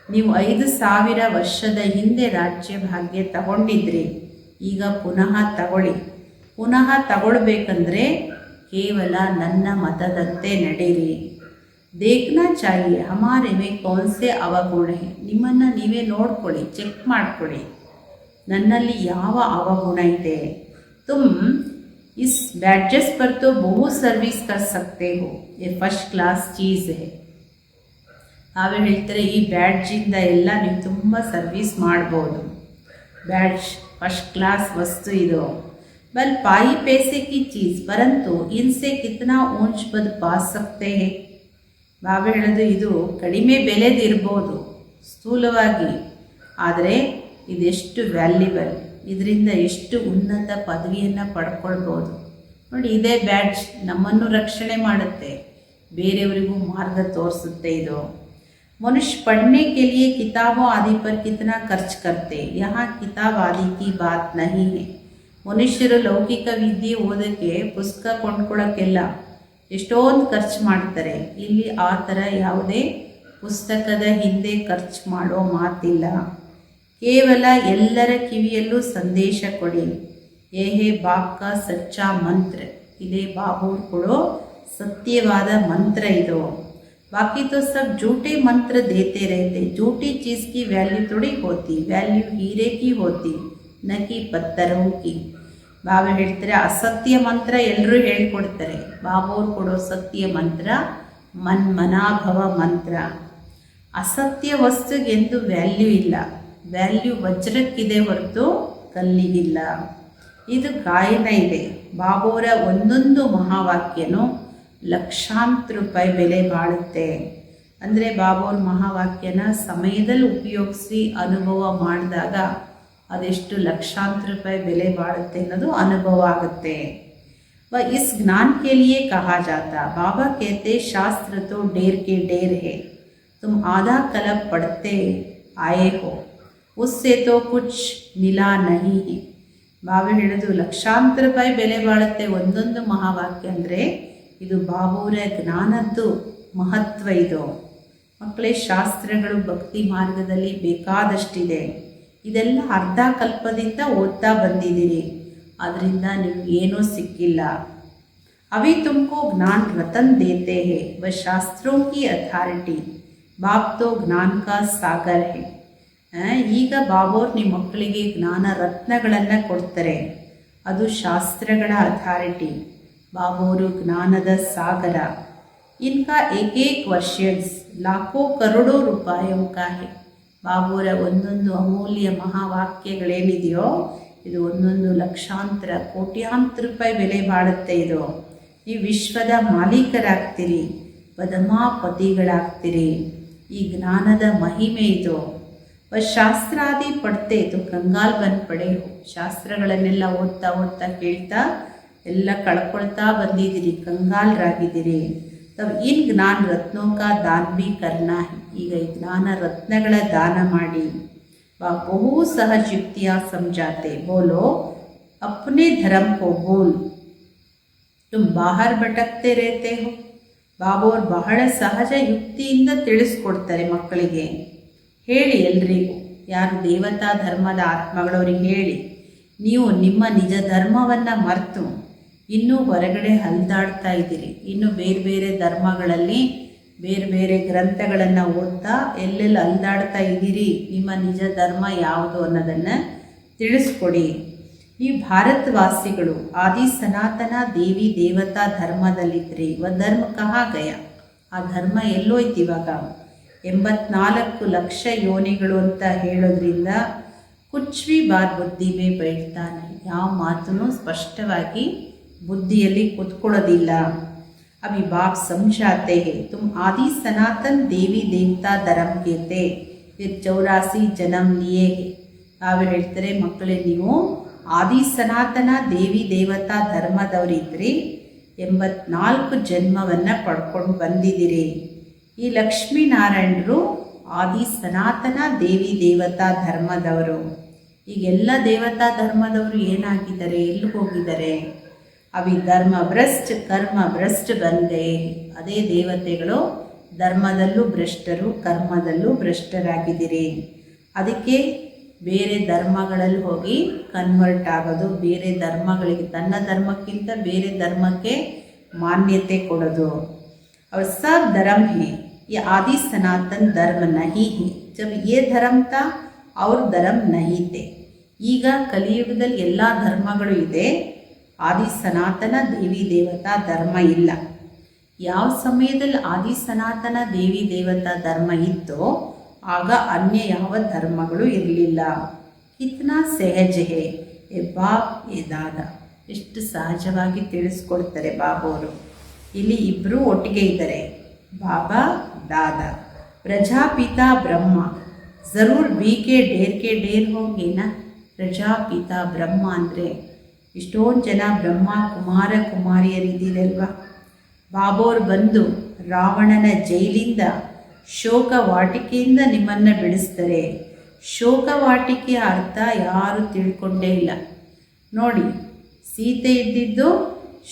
ನೀವು 5000 ವರ್ಷದ ಹಿಂದೆ ರಾಜ್ಯ ಭಾಗ್ಯ ತಗೊಂಡಿದ್ರಿ, ಈಗ ಪುನಃ ತಗೊಳ್ಳಿ. ಪುನಃ ತಗೊಳ್ಬೇಕಂದ್ರೆ ಕೇವಲ ನನ್ನ ಮತದಂತೆ ನಡೀರಿ. देखना चाहिए हमारे में कौन से ಅವಗುಣ है. ನಿಮ್ಮನ್ನು ನೀವೇ ನೋಡ್ಕೊಳ್ಳಿ, ಚೆಕ್ ಮಾಡ್ಕೊಳ್ಳಿ, ನನ್ನಲ್ಲಿ ಯಾವ ಅವಗುಣ ಇದೆ. तुम इस बैडजेस पर तो बहुत सर्विस कर सकते हो, ये फर्स्ट क्लास चीज़ है. ನಾವೇ ಹೇಳ್ತಾರೆ ಈ ಬ್ಯಾಡ್ಜಿಂದ ಎಲ್ಲ ನೀವು ತುಂಬ ಸರ್ವಿಸ್ ಮಾಡ್ಬೋದು. बैड्ज फर्स्ट क्लास वस्तु ಇದು. बल पाई पैसे की चीज़, परंतु इनसे कितना ऊंच पद पा सकते हैं. ಬಾಬಾ ಹೇಳೋದು ಇದು ಕಡಿಮೆ ಬೆಲೆದಿರ್ಬೋದು ಸ್ಥೂಲವಾಗಿ, ಆದರೆ ಇದೆಷ್ಟು ವ್ಯಾಲ್ಯುಬಲ್, ಇದರಿಂದ ಎಷ್ಟು ಉನ್ನತ ಪದವಿಯನ್ನು ಪಡ್ಕೊಳ್ಬೋದು ನೋಡಿ. ಇದೇ ಬ್ಯಾಡ್ಜ್ ನಮ್ಮನ್ನು ರಕ್ಷಣೆ ಮಾಡುತ್ತೆ, ಬೇರೆಯವರಿಗೂ ಮಾರ್ಗ ತೋರಿಸುತ್ತೆ. ಇದು ಮನುಷ್ಯ पढ़ने के लिए किताबों आदि पर कितना खर्च करते, यहाँ किताब आदि की बात नहीं है. ಮನುಷ್ಯರು ಲೌಕಿಕ ವಿದ್ಯೆ ಓದೋಕ್ಕೆ ಪುಸ್ತಕ ಕೊಂಡ್ಕೊಳ್ಳೋಕ್ಕೆಲ್ಲ ಎಷ್ಟೊಂದು ಖರ್ಚು ಮಾಡ್ತಾರೆ. ಇಲ್ಲಿ ಆ ಥರ ಯಾವುದೇ ಪುಸ್ತಕದ ಹಿಂದೆ ಖರ್ಚು ಮಾಡೋ ಮಾತಿಲ್ಲ. ಕೇವಲ ಎಲ್ಲರ ಕಿವಿಯಲ್ಲೂ ಸಂದೇಶ ಕೊಡಿ. ಏಹೇ ಬಾಪ್ಕ ಸಚ್ಚಾ ಮಂತ್ರ, ಇದೇ ಬಾಬೂರು ಕೊಡೋ ಸತ್ಯವಾದ ಮಂತ್ರ ಇದು. बाकी तो सब झूठे मंत्र देते रहते. झूठी चीज़ की वैल्यू थोड़ी होती, वैल्यू हीरे की होती, न कि पत्थरों की. ಬಾಬಾ ಹೇಳ್ತಾರೆ ಅಸತ್ಯ ಮಂತ್ರ ಎಲ್ಲರೂ ಹೇಳ್ಕೊಡ್ತಾರೆ. ಬಾಬಾವ್ರು ಕೊಡೋ ಸತ್ಯ ಮಂತ್ರ ಮನ್ಮನಾಭವ ಮಂತ್ರ. ಅಸತ್ಯ ವಸ್ತುಗೆಂದು ವ್ಯಾಲ್ಯೂ ಇಲ್ಲ, ವ್ಯಾಲ್ಯೂ ವಜ್ರಕ್ಕಿದೆ ಹೊರತು ಕಲ್ಲಿಗಿಲ್ಲ. ಇದು ಗಾಯನ ಇದೆ. ಬಾಬಾವರ ಒಂದೊಂದು ಮಹಾವಾಕ್ಯನೂ ಲಕ್ಷಾಂತರ ರೂಪಾಯಿ ಬೆಲೆ ಬಾಳುತ್ತೆ. ಅಂದರೆ ಬಾಬಾವ್ರ ಮಹಾವಾಕ್ಯನ ಸಮಯದಲ್ಲಿ ಉಪಯೋಗಿಸಿ ಅನುಭವ ಮಾಡಿದಾಗ ಅದೆಷ್ಟು ಲಕ್ಷಾಂತರ ರೂಪಾಯಿ ಬೆಲೆ ಬಾಳುತ್ತೆ ಅನ್ನೋದು ಅನುಭವ ಆಗುತ್ತೆ. व इस ज्ञान के लिए कहा जाता, बाबा कहते शास्त्र तो ढेर के ढेर है, तुम आधा कलम पढ़ते आए हो, उससे तो कुछ मिला नहीं है. ಬಾಬಾ ಹೇಳೋದು ಲಕ್ಷಾಂತರ ರೂಪಾಯಿ ಬೆಲೆ ಬಾಳುತ್ತೆ ಒಂದೊಂದು ಮಹಾವಾಕ್ಯ. ಅಂದರೆ ಇದು ಬಾಬಾವರ ಜ್ಞಾನದ್ದು ಮಹತ್ವ. ಇದು ಮಕ್ಕಳೇ, ಶಾಸ್ತ್ರಗಳು ಭಕ್ತಿ ಮಾರ್ಗದಲ್ಲಿ ಬೇಕಾದಷ್ಟಿದೆ. ಇದೆಲ್ಲ ಅರ್ಧ ಕಲ್ಪದಿಂದ ಓದ್ತಾ ಬಂದಿದ್ದೀರಿ, ಅದರಿಂದ ನಿಮ್ಗೆ ಏನೂ ಸಿಕ್ಕಿಲ್ಲ. ಅವಿ ತುಮಕೋ ಜ್ಞಾನ ರತನ್ ದೇತೆ ಹೇ, ವ ಶಾಸ್ತ್ರೋं की ಅಥಾರಿಟಿ, ಬಾಪ್ ತೋ ಜ್ಞಾನ ಕಾ ಸಾಗರ್ ಹೇ. ಈಗ ಬಾಬೋರು ನಿಮ್ಮ ಮಕ್ಕಳಿಗೆ ಜ್ಞಾನ ರತ್ನಗಳನ್ನು ಕೊಡ್ತಾರೆ, ಅದು ಶಾಸ್ತ್ರಗಳ ಅಥಾರಿಟಿ. ಬಾಬೋರು ಜ್ಞಾನದ ಸಾಗರ. ಇನ್ಕಾ ಏಕೇಕ್ ವರ್ಷನ್ಸ್ ಲಾಖೋ ಕರೋಡೋ ರೂಪಾಯಿಯೋ ಕಾ ಹೇ. ಬಾಬೋರ ಒಂದೊಂದು ಅಮೂಲ್ಯ ಮಹಾವಾಕ್ಯಗಳೇನಿದೆಯೋ ಇದು ಒಂದೊಂದು ಲಕ್ಷಾಂತರ ಕೋಟ್ಯಾಂತರ ರೂಪಾಯಿ ಬೆಲೆ ಬಾಳುತ್ತೆ. ಇದು ನೀವು ವಿಶ್ವದ ಮಾಲೀಕರಾಗ್ತೀರಿ, ಪದಮಾಪತಿಗಳಾಗ್ತೀರಿ. ಈ ಜ್ಞಾನದ ಮಹಿಮೆ ಇದು. ಶಾಸ್ತ್ರಾದಿ ಪಡ್ತೆ ತು ಕಂಗಾಲ್ ಬಂದು ಪಡೆ. ಶಾಸ್ತ್ರಗಳನ್ನೆಲ್ಲ ಓದ್ತಾ ಓದ್ತಾ ಕೇಳ್ತಾ ಎಲ್ಲ ಕಳ್ಕೊಳ್ತಾ ಬಂದಿದ್ದೀರಿ, ಕಂಗಾಲರಾಗಿದ್ದೀರಿ. ತब इन ज्ञान रत्नों का दान भी करना है. ಈಗ ಈ ಜ್ಞಾನ ರತ್ನಗಳ ದಾನ ಮಾಡಿ. ಬಹು सहज युक्तियाँ समझाते, बोलो अपने धर्म को बोल, तुम बाहर भटकते रहते हो. ಬಾಬೋರು ಬಹಳ ಸಹಜ ಯುಕ್ತಿಯಿಂದ ತಿಳಿಸ್ಕೊಡ್ತಾರೆ ಮಕ್ಕಳಿಗೆ. ಹೇಳಿ ಎಲ್ರಿಗೂ, ಯಾರು ದೇವತಾ ಧರ್ಮದ ಆತ್ಮಗಳವ್ರಿಗೆ ಹೇಳಿ, ನೀವು ನಿಮ್ಮ ನಿಜ ಧರ್ಮವನ್ನು ಮರೆತು ಇನ್ನೂ ಹೊರಗಡೆ ಹರಿದಾಡ್ತಾ ಇದ್ದೀರಿ. ಇನ್ನು ಬೇರೆ ಬೇರೆ ಧರ್ಮಗಳಲ್ಲಿ ಬೇರೆ ಬೇರೆ ಗ್ರಂಥಗಳನ್ನು ಓದ್ತಾ ಎಲ್ಲೆಲ್ಲ ಹರಿದಾಡ್ತಾ ಇದ್ದೀರಿ. ನಿಮ್ಮ ನಿಜ ಧರ್ಮ ಯಾವುದು ಅನ್ನೋದನ್ನು ತಿಳಿಸ್ಕೊಡಿ. ನೀವು ಭಾರತವಾಸಿಗಳು ಆದಿ ಸನಾತನ ದೇವಿ ದೇವತಾ ಧರ್ಮದಲ್ಲಿದ್ದರೆ ಇವ ಧರ್ಮ ಕಹಾ ಗಯ, ಆ ಧರ್ಮ ಎಲ್ಲೋಯ್ತು ಇವಾಗ. 84 ಲಕ್ಷ ಯೋನಿಗಳು ಅಂತ ಹೇಳೋದ್ರಿಂದ ಕುಚ್ ಭಿ ಬಾತ್ ಬುದ್ಧಿ ಮೇ ಬೈಠ್ತಾನೆ, ಯಾವ ಮಾತನ್ನು ಸ್ಪಷ್ಟವಾಗಿ ಬುದ್ಧಿಯಲ್ಲಿ ಕೂತ್ಕೊಳ್ಳೋದಿಲ್ಲ. ಅಭಿ ಬಾಪ್ ಸಮझाते हैं, तुम आदि सनातन देवी देवता धर्म के थे, फिर 84 जन्म लिए है. ನಾವು ಹೇಳ್ತಾರೆ ಮಕ್ಕಳೇ, ನೀವು ಆದಿ ಸನಾತನ ದೇವಿ ದೇವತಾ ಧರ್ಮದವರಿದ್ರಿ 84 ಜನ್ಮವನ್ನು ಪಡ್ಕೊಂಡು ಬಂದಿದ್ದೀರಿ. ಈ ಲಕ್ಷ್ಮೀನಾರಾಯಣರು ಆದಿ ಸನಾತನ ದೇವಿ ದೇವತಾ ಧರ್ಮದವರು. ಈಗೆಲ್ಲ ದೇವತಾ ಧರ್ಮದವರು ಏನಾಗಿದ್ದಾರೆ, ಎಲ್ಲಿ ಹೋಗಿದ್ದಾರೆ? ಅವಿ ಧರ್ಮ ಭ್ರಷ್ಟ ಕರ್ಮ ಭ್ರಷ್ಟ ಬಂದೆ. ಅದೇ ದೇವತೆಗಳು ಧರ್ಮದಲ್ಲೂ ಭ್ರಷ್ಟರು, ಕರ್ಮದಲ್ಲೂ ಭ್ರಷ್ಟರಾಗಿದ್ದೀರಿ. ಅದಕ್ಕೆ ಬೇರೆ ಧರ್ಮಗಳಲ್ಲಿ ಹೋಗಿ ಕನ್ವರ್ಟ್ ಆಗೋದು, ಬೇರೆ ಧರ್ಮಗಳಿಗೆ, ತನ್ನ ಧರ್ಮಕ್ಕಿಂತ ಬೇರೆ ಧರ್ಮಕ್ಕೆ ಮಾನ್ಯತೆ ಕೊಡೋದು. और सब धर्म है, ये आदि सनातन धर्म नहीं है. जब ये धर्म था और धर्म नहीं थे. ಈಗ ಕಲಿಯುಗದಲ್ಲಿ ಎಲ್ಲ ಧರ್ಮಗಳು ಇದೆ, ಆದಿ ಸನಾತನ ದೇವಿ ದೇವತಾ ಧರ್ಮ ಇಲ್ಲ. ಯಾವ ಸಮಯದಲ್ಲಿ ಆದಿ ಸನಾತನ ದೇವಿ ದೇವತಾ ಧರ್ಮ ಇತ್ತೋ ಆಗ ಅನ್ಯ ಯಾವ ಧರ್ಮಗಳು ಇರಲಿಲ್ಲ. ಕಿತ್ನಾ ಸಹಜ ಹೇ ಎ ಬಾಪ್ ಎ ದಾದ. ಎಷ್ಟು ಸಹಜವಾಗಿ ತಿಳಿಸ್ಕೊಡ್ತಾರೆ ಬಾಬವರು. ಇಲ್ಲಿ ಇಬ್ಬರು ಒಟ್ಟಿಗೆ ಇದ್ದಾರೆ, ಬಾಬಾ ದಾದಾ. ಪ್ರಜಾಪಿತಾ ಬ್ರಹ್ಮ ಜರೂರ್ ಬಿ ಕೆ ಡೇರ್ ಹೋಗೇನಾ. ಪ್ರಜಾಪಿತಾ ಬ್ರಹ್ಮ ಅಂದರೆ ಇಷ್ಟೊಂದು ಜನ ಬ್ರಹ್ಮ ಕುಮಾರ ಕುಮಾರಿಯರಿದ್ದೀರಲ್ವ. ಬಾಬೋರು ಬಂದು ರಾವಣನ ಜೈಲಿಂದ ಶೋಕವಾಟಿಕೆಯಿಂದ ನಿಮ್ಮನ್ನು ಬಿಡಿಸ್ತಾರೆ. ಶೋಕವಾಟಿಕೆಯ ಅರ್ಥ ಯಾರೂ ತಿಳ್ಕೊಂಡೇ ಇಲ್ಲ ನೋಡಿ. ಸೀತೆ ಇದ್ದಿದ್ದು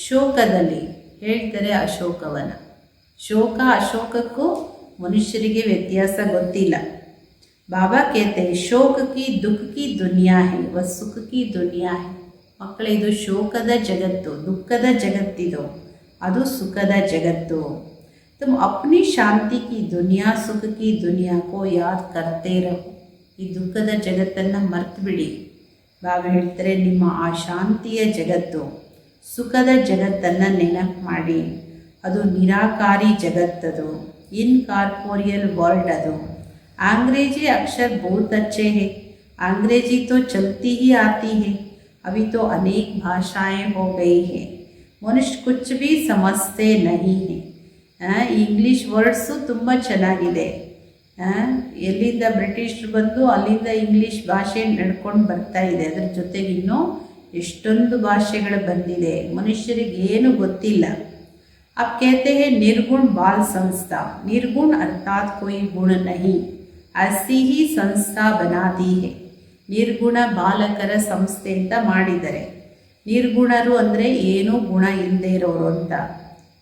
ಶೋಕದಲ್ಲಿ, ಹೇಳ್ತಾರೆ ಅಶೋಕವನ. ಶೋಕ ಅಶೋಕಕ್ಕೂ ಮನುಷ್ಯರಿಗೆ ವ್ಯತ್ಯಾಸ ಗೊತ್ತಿಲ್ಲ. ಬಾಬಾ ಕೇಳ್ತೆ ಶೋಕ ಕಿ ದುಃಖ ಕಿ ದುನಿಯಾ ಹೈ ವ ಸುಖ ಕಿ ದುನಿಯಾ ಹೈ. ಮಕ್ಕಳೇ, ಇದು ಶೋಕದ ಜಗತ್ತು, ದುಃಖದ ಜಗತ್ತಿದು, ಅದು ಸುಖದ ಜಗತ್ತು. तुम अपनी शांति की दुनिया सुख की दुनिया को याद करते रहो. ಈ ದುಃಖದ ಜಗತ್ತನ್ನು ಮರ್ತು ಬಿಡಿ. ಬಾಬಾ ಹೇಳ್ತಾರೆ ನಿಮ್ಮ ಆ ಶಾಂತಿಯ ಜಗತ್ತು, ಸುಖದ ಜಗತ್ತನ್ನು ನೆನಪು ಮಾಡಿ. ಅದು ನಿರಾಕಾರಿ ಜಗತ್ತದು, ಇನ್ಕಾರ್ಪೋರಿಯಲ್ ವರ್ಲ್ಡ್ ಅದು. अंग्रेजी अक्षर बहुत अच्छे हैं, अंग्रेजी तो चलती ही आती है. अभी तो अनेक भाषाएं हो गई हैं, मनुष्य कुछ भी समझते नहीं है. ಇಂಗ್ಲೀಷ್ ವರ್ಡ್ಸು ತುಂಬ ಚೆನ್ನಾಗಿದೆ. ಎಲ್ಲಿಂದ ಬ್ರಿಟಿಷರು ಬಂದು ಅಲ್ಲಿಂದ ಇಂಗ್ಲೀಷ್ ಭಾಷೆ ನಡ್ಕೊಂಡು ಬರ್ತಾ ಇದೆ. ಅದರ ಜೊತೆಗೆ ಇನ್ನೂ ಎಷ್ಟೊಂದು ಭಾಷೆಗಳು ಬಂದಿದೆ, ಮನುಷ್ಯರಿಗೆ ಏನು ಗೊತ್ತಿಲ್ಲ. अब कहते हैं निर्गुण बाल संस्था. निर्गुण अर्थात कोई गुण नहीं, ऐसी ही संस्था बना दी है. ನಿರ್ಗುಣ ಬಾಲಕರ ಸಂಸ್ಥೆ ಅಂತ ಮಾಡಿದ್ದಾರೆ. ನಿರ್ಗುಣರು ಅಂದರೆ ಏನೂ ಗುಣ ಇಲ್ಲದೆ ಇರೋರು ಅಂತ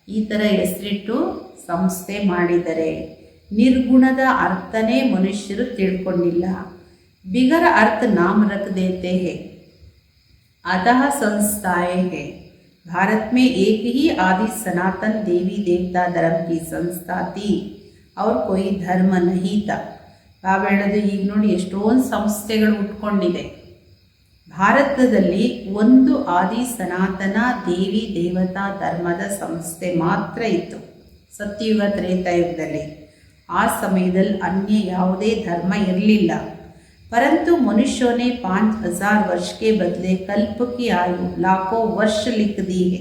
ಈ ಥರ ಹೆಸರಿಟ್ಟು ಸಂಸ್ಥೆ ಮಾಡಿದ್ದಾರೆ. ನಿರ್ಗುಣದ ಅರ್ಥನೇ ಮನುಷ್ಯರು ತಿಳ್ಕೊಂಡಿಲ್ಲ. ಬಿಗರ ಅರ್ಥ ನಾಮ ರಖ ದೇತೆ ಹೇ, अतः संस्थाएं हैं. भारत में एक ही आदि सनातन देवी देवता धर्म की संस्था थी और कोई धर्म नहीं था. ಬಾಬಾ ಹೇಳೋದು ಈಗ ನೋಡಿ ಎಷ್ಟೊಂದು ಸಂಸ್ಥೆಗಳು ಹುಟ್ಕೊಂಡಿದೆ. ಭಾರತದಲ್ಲಿ ಒಂದು ಆದಿ ಸನಾತನ ದೇವಿ ದೇವತಾ ಧರ್ಮದ ಸಂಸ್ಥೆ ಮಾತ್ರ ಇತ್ತು ಸತ್ಯಯುಗ ತ್ರೇತಾಯುಗದಲ್ಲಿ. ಆ ಸಮಯದಲ್ಲಿ ಅನ್ಯ ಯಾವುದೇ ಧರ್ಮ ಇರಲಿಲ್ಲ. परंतु मनुष्यों ने 5000 वर्ष के बदले कल्प की आयु लाखों वर्ष लिख दी है.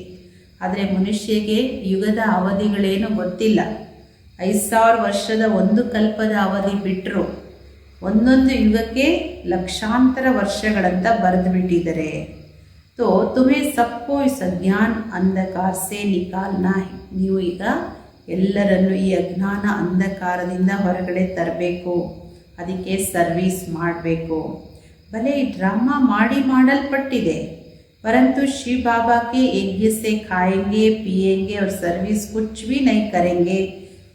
ಆದರೆ ಮನುಷ್ಯಗೆ ಯುಗದ ಅವಧಿಗಳೇನು ಗೊತ್ತಿಲ್ಲ. 5000 ವರ್ಷದ ಒಂದು ಕಲ್ಪದ ಅವಧಿ ಬಿಟ್ಟರು ಒಂದೊಂದು ಯುಗಕ್ಕೆ ಲಕ್ಷಾಂತರ ವರ್ಷಗಳಂತ ಬರೆದು ಬಿಟ್ಟಿದ್ದಾರೆ. ತೋ ತುಮೇ ಸಬ್ಕೋ ಇಸ್ ಅಜ್ಞಾನ ಅಂಧಕಾರ ಸೇ ನಿಕಾಲ್ನಾ ಹೈ. ನೀವು ಈಗ ಎಲ್ಲರನ್ನು ಈ ಅಜ್ಞಾನ ಅಂಧಕಾರದಿಂದ ಹೊರಗಡೆ ತರಬೇಕು, ಅದಕ್ಕೆ ಸರ್ವಿಸ್ ಮಾಡಬೇಕು. ಭಲೆ ಈ ಡ್ರಾಮಾ ಮಾಡಲ್ಪಟ್ಟಿದೆ, परंतु शिव बाबा के यज्ञ से खाएंगे पिएंगे और सर्विस कुछ भी नहीं करेंगे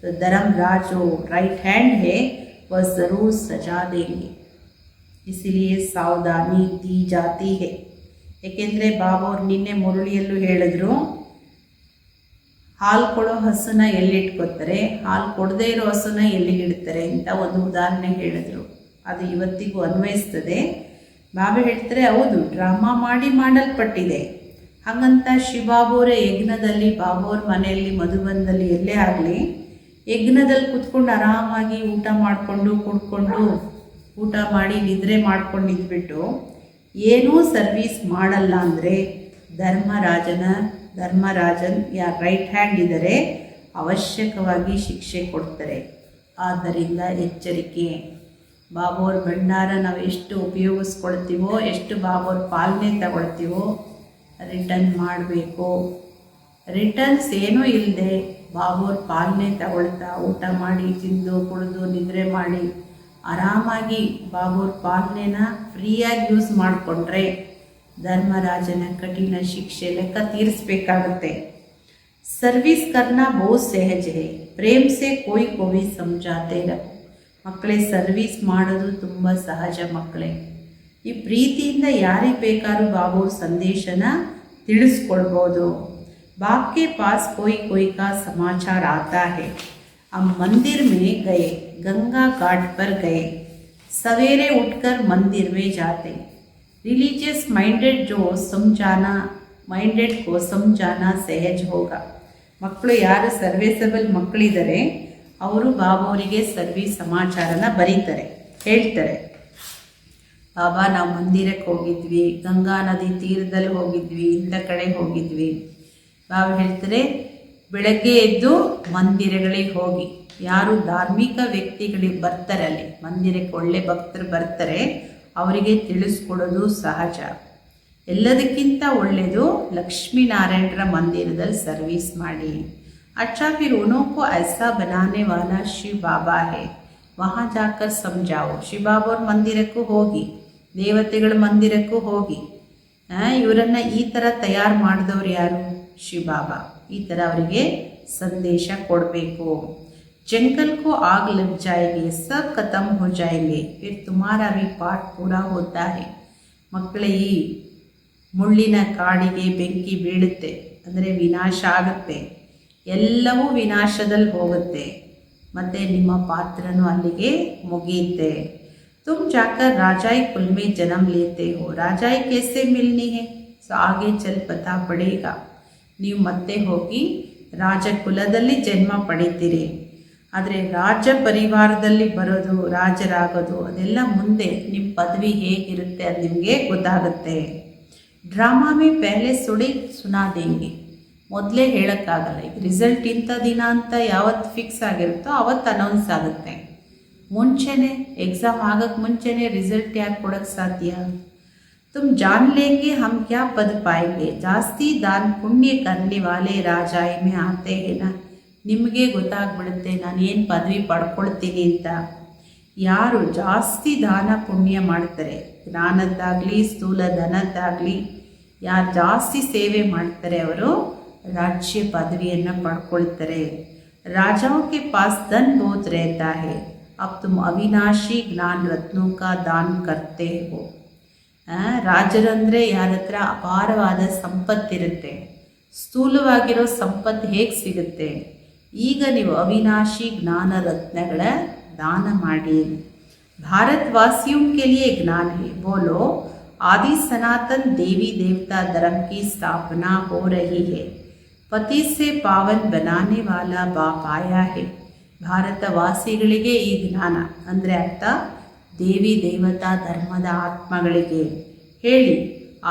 तो धर्मराज जो राइट हैंड है वह ज़रूर सजा देंगे. इसलिए सावधानी दी जाती है. ಏಕೆಂದರೆ ಬಾಬಾ ಅವ್ರು ನಿನ್ನೆ ಮುರಳಿಯಲ್ಲೂ ಹೇಳಿದ್ರು, ಹಾಲು ಕೊಡೋ ಹಸುನ ಎಲ್ಲಿಟ್ಕೋತಾರೆ, ಹಾಲು ಕೊಡದೇ ಇರೋ ಹಸುನ ಎಲ್ಲಿಗಿಡ್ತಾರೆ ಅಂತ ಒಂದು ಉದಾಹರಣೆ ಹೇಳಿದ್ರು. ಅದು ಇವತ್ತಿಗೂ ಅನ್ವಯಿಸ್ತದೆ. ಬಾಬಾ ಹೇಳ್ತಾರೆ ಹೌದು, ಡ್ರಾಮಾ ಮಾಡಲ್ಪಟ್ಟಿದೆ. ಹಾಗಂತ ಶಿವಬಾಬೋರ ಯಜ್ಞದಲ್ಲಿ, ಬಾಬೋರ ಮನೆಯಲ್ಲಿ ಮಧುಬನದಲ್ಲಿ ಎಲ್ಲೇ ಆಗಲಿ ಯಜ್ಞದಲ್ಲಿ ಕೂತ್ಕೊಂಡು ಆರಾಮಾಗಿ ಊಟ ಮಾಡಿಕೊಂಡು ಕುಡ್ಕೊಂಡು ಊಟ ಮಾಡಿ ನಿದ್ರೆ ಮಾಡ್ಕೊಂಡಿದ್ಬಿಟ್ಟು ಏನೂ ಸರ್ವೀಸ್ ಮಾಡಲ್ಲ ಅಂದರೆ ಧರ್ಮರಾಜನ್ ಯಾರು ರೈಟ್ ಹ್ಯಾಂಡ್ ಇದ್ದಾರೆ ಅವಶ್ಯಕವಾಗಿ ಶಿಕ್ಷೆ ಕೊಡ್ತಾರೆ. ಆದ್ದರಿಂದ ಎಚ್ಚರಿಕೆ. ಬಾಬೋರ್ ಭಂಡಾರ ನಾವು ಎಷ್ಟು ಉಪಯೋಗಿಸ್ಕೊಳ್ತೀವೋ, ಎಷ್ಟು ಬಾಬೋರ್ ಪಾಲನೆ ತಗೊಳ್ತೀವೋ ರಿಟರ್ನ್ ಮಾಡಬೇಕು. ರಿಟರ್ನ್ಸ್ ಏನೂ ಇಲ್ಲದೆ ಬಾಬೋರ್ ಪಾಲನೆ ತಗೊಳ್ತಾ ಊಟ ಮಾಡಿ ತಿಂದು ಕುಡಿದು ನಿದ್ರೆ ಮಾಡಿ ಆರಾಮಾಗಿ ಬಾಬೋರ್ ಪಾಲನೆನ ಫ್ರೀಯಾಗಿ ಯೂಸ್ ಮಾಡಿಕೊಂಡ್ರೆ ಧರ್ಮರಾಜನ ಕಠಿಣ ಶಿಕ್ಷೆ ಲೆಕ್ಕ ತೀರಿಸಬೇಕಾಗುತ್ತೆ. ಸರ್ವಿಸ್ ಕರ್ನಾ ಬಹುತ್ ಸಹಜ ಹೇ, ಪ್ರೇಮ್ ಸೆ ಕೋಯಿ ಕೋವಿ ಸಮಜಾತೆ ರಹೋ. ಮಕ್ಕಳೇ, ಸರ್ವಿಸ್ ಮಾಡೋದು ತುಂಬ ಸಹಜ ಮಕ್ಕಳೇ. ಈ ಪ್ರೀತಿಯಿಂದ ಯಾರಿಗೆ ಬೇಕಾದ್ರೂ ಬಾಬೋರ್ ಸಂದೇಶನ ತಿಳಿಸ್ಕೊಡ್ಬೋದು. बाप के पास कोई कोई का समाचार आता है, हम मंदिर में गए, गंगा घाट पर गए, सवेरे उठकर मंदिर में जाते. रिलीजियस माइंडेड को समझाना सहज होगा. ಮಕ್ಕಳು ಯಾರು ಸರ್ವಿಸಬಲ್ ಮಕ್ಕಳಿದ್ದಾರೆ ಅವರು ಬಾಬೋರಿಗೆ ಸರ್ವಿಸ್ ಸಮಾಚಾರನ ಬರೀತಾರೆ, ಹೇಳ್ತಾರೆ. ಬಾಬಾ ನಾವು ಮಂದಿರಕ್ಕೆ ಹೋಗಿದ್ವಿ, ಗಂಗಾ ನದಿ ತೀರದಲ್ಲಿ ಹೋಗಿದ್ವಿ, ಇಂಥ ಕಡೆ ಹೋಗಿದ್ವಿ. ಬಾಬಾ ಹೇಳ್ತಾರೆ ಬೆಳಗ್ಗೆ ಎದ್ದು ಮಂದಿರಗಳಿಗೆ ಹೋಗಿ, ಯಾರು ಧಾರ್ಮಿಕ ವ್ಯಕ್ತಿಗಳಿಗೆ ಬರ್ತಾರೆ ಅಲ್ಲಿ ಮಂದಿರಕ್ಕೆ, ಒಳ್ಳೆ ಭಕ್ತರು ಬರ್ತಾರೆ, ಅವರಿಗೆ ತಿಳಿಸ್ಕೊಡೋದು ಸಹಜ. ಎಲ್ಲದಕ್ಕಿಂತ ಒಳ್ಳೆಯದು ಲಕ್ಷ್ಮೀನಾರಾಯಣರ ಮಂದಿರದಲ್ಲಿ ಸರ್ವಿಸ್ ಮಾಡಿ. अच्छा फिर उन्हों को ऐसा बनाने वाला शिव बाबा है, वहाँ जाकर समझाओ. ಶಿವ ಬಾಬಾ ಅವ್ರ ಮಂದಿರಕ್ಕೂ ಹೋಗಿ, ದೇವತೆಗಳ ಮಂದಿರಕ್ಕೂ ಹೋಗಿ, ಇವರನ್ನು ಈ ಥರ ತಯಾರು ಮಾಡಿದವ್ರು ಯಾರು? ಶಿವ ಬಾಬಾ. ಈ ಥರ ಅವರಿಗೆ ಸಂದೇಶ ಕೊಡಬೇಕು. जंगल को आग लग जाएगी, सब खत्म हो जाएंगे, फिर तुम्हारा भी पाठ पूरा होता है. ಮಕ್ಕಳೇ, ಈ ಮುಳ್ಳಿನ ಕಾಡಿಗೆ ಬೆಂಕಿ ಬೀಳುತ್ತೆ ಅಂದರೆ ವಿನಾಶ ಆಗುತ್ತೆ, ಎಲ್ಲವೂ ವಿನಾಶದಲ್ಲಿ ಹೋಗುತ್ತೆ, ಮತ್ತು ನಿಮ್ಮ ಪಾತ್ರನೂ ಅಲ್ಲಿಗೆ ಮುಗಿಯುತ್ತೆ. तुम जाकर राजाई कुल में जन्म लेते हो, राजाई कैसे मिलनी है, सो आगे चल पता पड़ेगा. ನೀವು ಮತ್ತೆ ಹೋಗಿ ರಾಜಕುಲದಲ್ಲಿ ಜನ್ಮ ಪಡಿತೀರಿ, ಆದರೆ ರಾಜ ಪರಿವಾರದಲ್ಲಿ ಬರೋದು, ರಾಜರಾಗೋದು ಅದೆಲ್ಲ ಮುಂದೆ ನಿಮ್ಮ ಪದವಿ ಹೇಗಿರುತ್ತೆ ಅದು ನಿಮಗೆ ಗೊತ್ತಾಗುತ್ತೆ. ಡ್ರಾಮಾ ಮೇ ಪೆಹಲೆ ಸುನಾ ದೇಂಗೆ, ಮೊದಲೇ ಹೇಳೋಕ್ಕಾಗಲ್ಲ. ಈಗ ರಿಸಲ್ಟ್ ಇಂಥ ದಿನ ಅಂತ ಯಾವತ್ತು ಫಿಕ್ಸ್ ಆಗಿರುತ್ತೋ ಅವತ್ತು ಅನೌನ್ಸ್ ಆಗುತ್ತೆ. ಮುಂಚೆನೇ ಎಕ್ಸಾಮ್ ಆಗೋಕ್ಕೆ ಮುಂಚೆನೇ ರಿಸಲ್ಟ್ ಯಾರು ಕೊಡೋಕ್ಕೆ ಸಾಧ್ಯ? तुम जान लेंगे हम क्या पद पाएंगे, ಜಾಸ್ತಿ ದಾನ ಪುಣ್ಯ करने वाले राजाई में आते हैं ना. ನಿಮಗೆ ಗೊತ್ತಾಗ್ಬಿಡುತ್ತೆ ನಾನು ಏನು ಪದವಿ ಪಡ್ಕೊಳ್ತೀನಿ ಅಂತ. ಯಾರು ಜಾಸ್ತಿ ದಾನ ಪುಣ್ಯ ಮಾಡ್ತಾರೆ, ಜ್ಞಾನದ್ದಾಗಲಿ ಸ್ಥೂಲ ಧನದ್ದಾಗಲಿ, ಯಾರು ಜಾಸ್ತಿ ಸೇವೆ ಮಾಡ್ತಾರೆ ಅವರು ರಾಜ್ಯ ಪದವಿಯನ್ನು ಪಡ್ಕೊಳ್ತಾರೆ. ರಾಜಾओं के पास धन बहुत रहता है, अब तुम अविनाशी ज्ञान रत्नों का दान करते हो. ರಾಜರಂದರೆ ಯಾರ ಹತ್ರ ಅಪಾರವಾದ ಸಂಪತ್ತಿರುತ್ತೆ, ಸ್ಥೂಲವಾಗಿರೋ ಸಂಪತ್ತು ಹೇಗೆ ಸಿಗುತ್ತೆ? ಈಗ ನೀವು ಅವಿನಾಶಿ ಜ್ಞಾನ ರತ್ನಗಳ ದಾನ ಮಾಡಿ. भारतवासियों के लिए ज्ञान है, बोलो आदि सनातन देवी देवता धर्म की स्थापना हो रही है, पति से पावन बनाने वाला बाप आया है. ಭಾರತವಾಸಿಗಳಿಗೆ ಈ ಜ್ಞಾನ ಅಂದರೆ ಅರ್ಥ ದೇವಿ ದೇವತಾ ಧರ್ಮದ ಆತ್ಮಗಳಿಗೆ ಹೇಳಿ,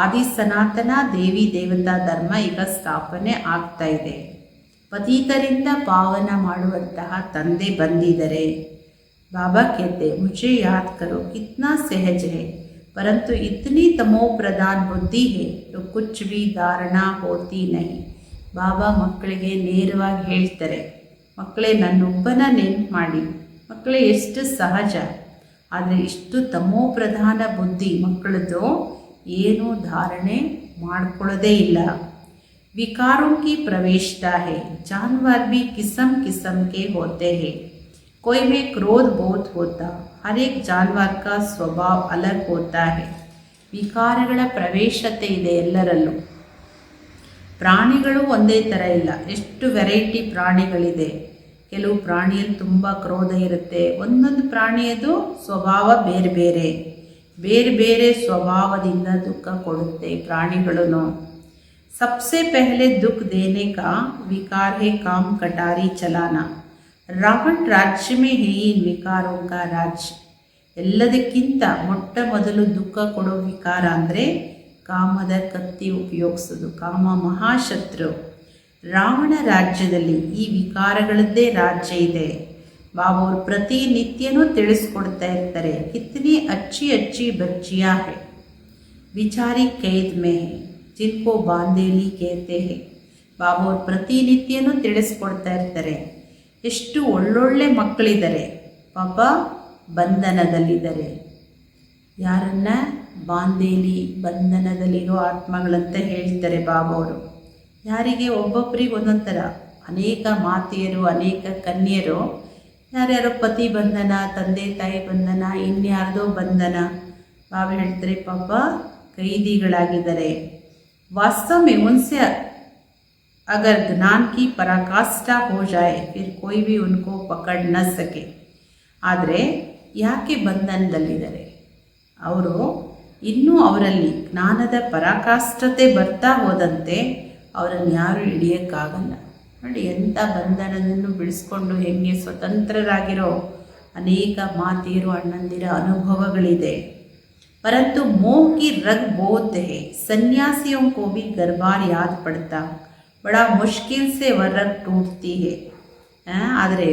ಆದಿ ಸನಾತನ ದೇವಿ ದೇವತಾ ಧರ್ಮ ಈಗ ಸ್ಥಾಪನೆ ಆಗ್ತಾ ಇದೆ, ಪತೀತರಿಂದ ಪಾವನ ಮಾಡುವಂತಹ ತಂದೆ ಬಂದಿದ್ದಾರೆ. बाबा कहते मुझे याद करो कितना सहज है, परंतु इतनी तमो प्रधान बुद्धि है तो कुछ भी धारणा होती नहीं. ಬಾಬಾ ಮಕ್ಕಳಿಗೆ ನೇರವಾಗಿ ಹೇಳ್ತಾರೆ, ಮಕ್ಕಳೇ ನನ್ನೊಬ್ಬನ ನೆನ್ಪು ಮಾಡಿ. ಮಕ್ಕಳೇ ಎಷ್ಟು ಸಹಜ, ಆದರೆ ಇಷ್ಟು ತಮೋ ಪ್ರಧಾನ ಬುದ್ಧಿ ಮಕ್ಕಳದ್ದು, ಏನೂ ಧಾರಣೆ ಮಾಡ್ಕೊಳ್ಳೋದೇ ಇಲ್ಲ. विकारों की प्रवेशता है, जानवर भी किस्म किस्म के होते हैं, कोई में क्रोध बहुत होता, हर एक जानवर का स्वभाव अलग होता है. ವಿಕಾರಗಳ ಪ್ರವೇಶತೆ ಇದೆ ಎಲ್ಲರಲ್ಲೂ. ಪ್ರಾಣಿಗಳು ಒಂದೇ ಥರ ಇಲ್ಲ, ಎಷ್ಟು ವೆರೈಟಿ ಪ್ರಾಣಿಗಳಿದೆ. ಕೆಲವು ಪ್ರಾಣಿಯಲ್ಲಿ ತುಂಬ ಕ್ರೋಧ ಇರುತ್ತೆ, ಒಂದೊಂದು ಪ್ರಾಣಿಯದು ಸ್ವಭಾವ ಬೇರೆ ಬೇರೆ ಬೇರೆ ಬೇರೆ ಸ್ವಭಾವದಿಂದ ದುಃಖ ಕೊಡುತ್ತೆ ಪ್ರಾಣಿಗಳು. सबसे पहले दुख देने का विकार है काम कटारी चलाना. रावण राज्य में है इन विकारों का राज्य. ಎಲ್ಲದಕ್ಕಿಂತ ಮೊಟ್ಟ ಮೊದಲು ದುಃಖ ಕೊಡೋ ವಿಕಾರ ಅಂದರೆ ಕಾಮದ ಕತ್ತಿ ಉಪಯೋಗಿಸೋದು. ಕಾಮ ಮಹಾಶತ್ರು. ರಾವಣ ರಾಜ್ಯದಲ್ಲಿ ಈ ವಿಕಾರಗಳದ್ದೇ ರಾಜ್ಯ ಇದೆ. ಬಾಬಾ ಅವರು ಪ್ರತಿನಿತ್ಯನೂ ತಿಳಿಸ್ಕೊಡ್ತಾ ಇರ್ತಾರೆ, ಕಿತನಿ ಅಚ್ಚಿ ಅಚ್ಚಿ ಬಚ್ಚಿಯಾ ಹೈ, ವಿಚಾರಿ ಕೈದ್ ಮೇ ಹೈ, ಜಿನ್ಕೋ ಬಾಂದೇಲಿ ಕೇತೆ ಹೈ. ಬಾಬಾ ಅವರು ಪ್ರತಿನಿತ್ಯನೂ ತಿಳಿಸ್ಕೊಡ್ತಾ ಇರ್ತಾರೆ, ಎಷ್ಟು ಒಳ್ಳೊಳ್ಳೆ ಮಕ್ಕಳಿದ್ದಾರೆ, ಪಾಪ ಬಂಧನದಲ್ಲಿದ್ದಾರೆ. ಯಾರನ್ನ? ಬಾಂದೇಲಿ, ಬಂಧನದಲ್ಲಿರೋ ಆತ್ಮಗಳಂತ ಹೇಳ್ತಾರೆ ಬಾಬಾ ಅವರು. ಯಾರಿಗೆ? ಒಬ್ಬೊಬ್ಬರಿಗೆ ಒಂದೊಂದು ಥರ. ಅನೇಕ ಮಾತೆಯರು, ಅನೇಕ ಕನ್ಯರು, ಯಾರ್ಯಾರೋ ಪತಿ ಬಂಧನ, ತಂದೆ ತಾಯಿ ಬಂಧನ, ಇನ್ಯಾರ್ದೋ ಬಂಧನ. ಬಾಬಾ ಹೇಳ್ತಾರೆ ಪಾಪ ಕೈದಿಗಳಾಗಿದ್ದಾರೆ. ವಾಸ್ತವ में उनसे अगर ज्ञान की पराकाष्ठा हो जाए फिर कोई भी उनको पकड़ न सके. ಆದರೆ ಯಾಕೆ ಬಂಧನದಲ್ಲಿದ್ದಾರೆ? ಅವರು ಇನ್ನೂ ಅವರಲ್ಲಿ ಜ್ಞಾನದ ಪರಾಕಾಷ್ಠತೆ ಬರ್ತಾ ಹೋದಂತೆ ಅವರನ್ನು ಯಾರೂ ಹಿಡಿಯೋಕ್ಕಾಗಲ್ಲ. ನೋಡಿ, ಎಂಥ ಬಂಧನವನ್ನು ಬಿಡಿಸ್ಕೊಂಡು ಹೆಂಗೆ ಸ್ವತಂತ್ರರಾಗಿರೋ ಅನೇಕ ಮಾತೆಯರು, ಅಣ್ಣಂದಿರ ಅನುಭವಗಳಿದೆ. परंतु मोह की रग बहुत है, सन्यासियों को भी गरबार याद पड़ता, बड़ा मुश्किल से वह रग टूटती है. ಆದರೆ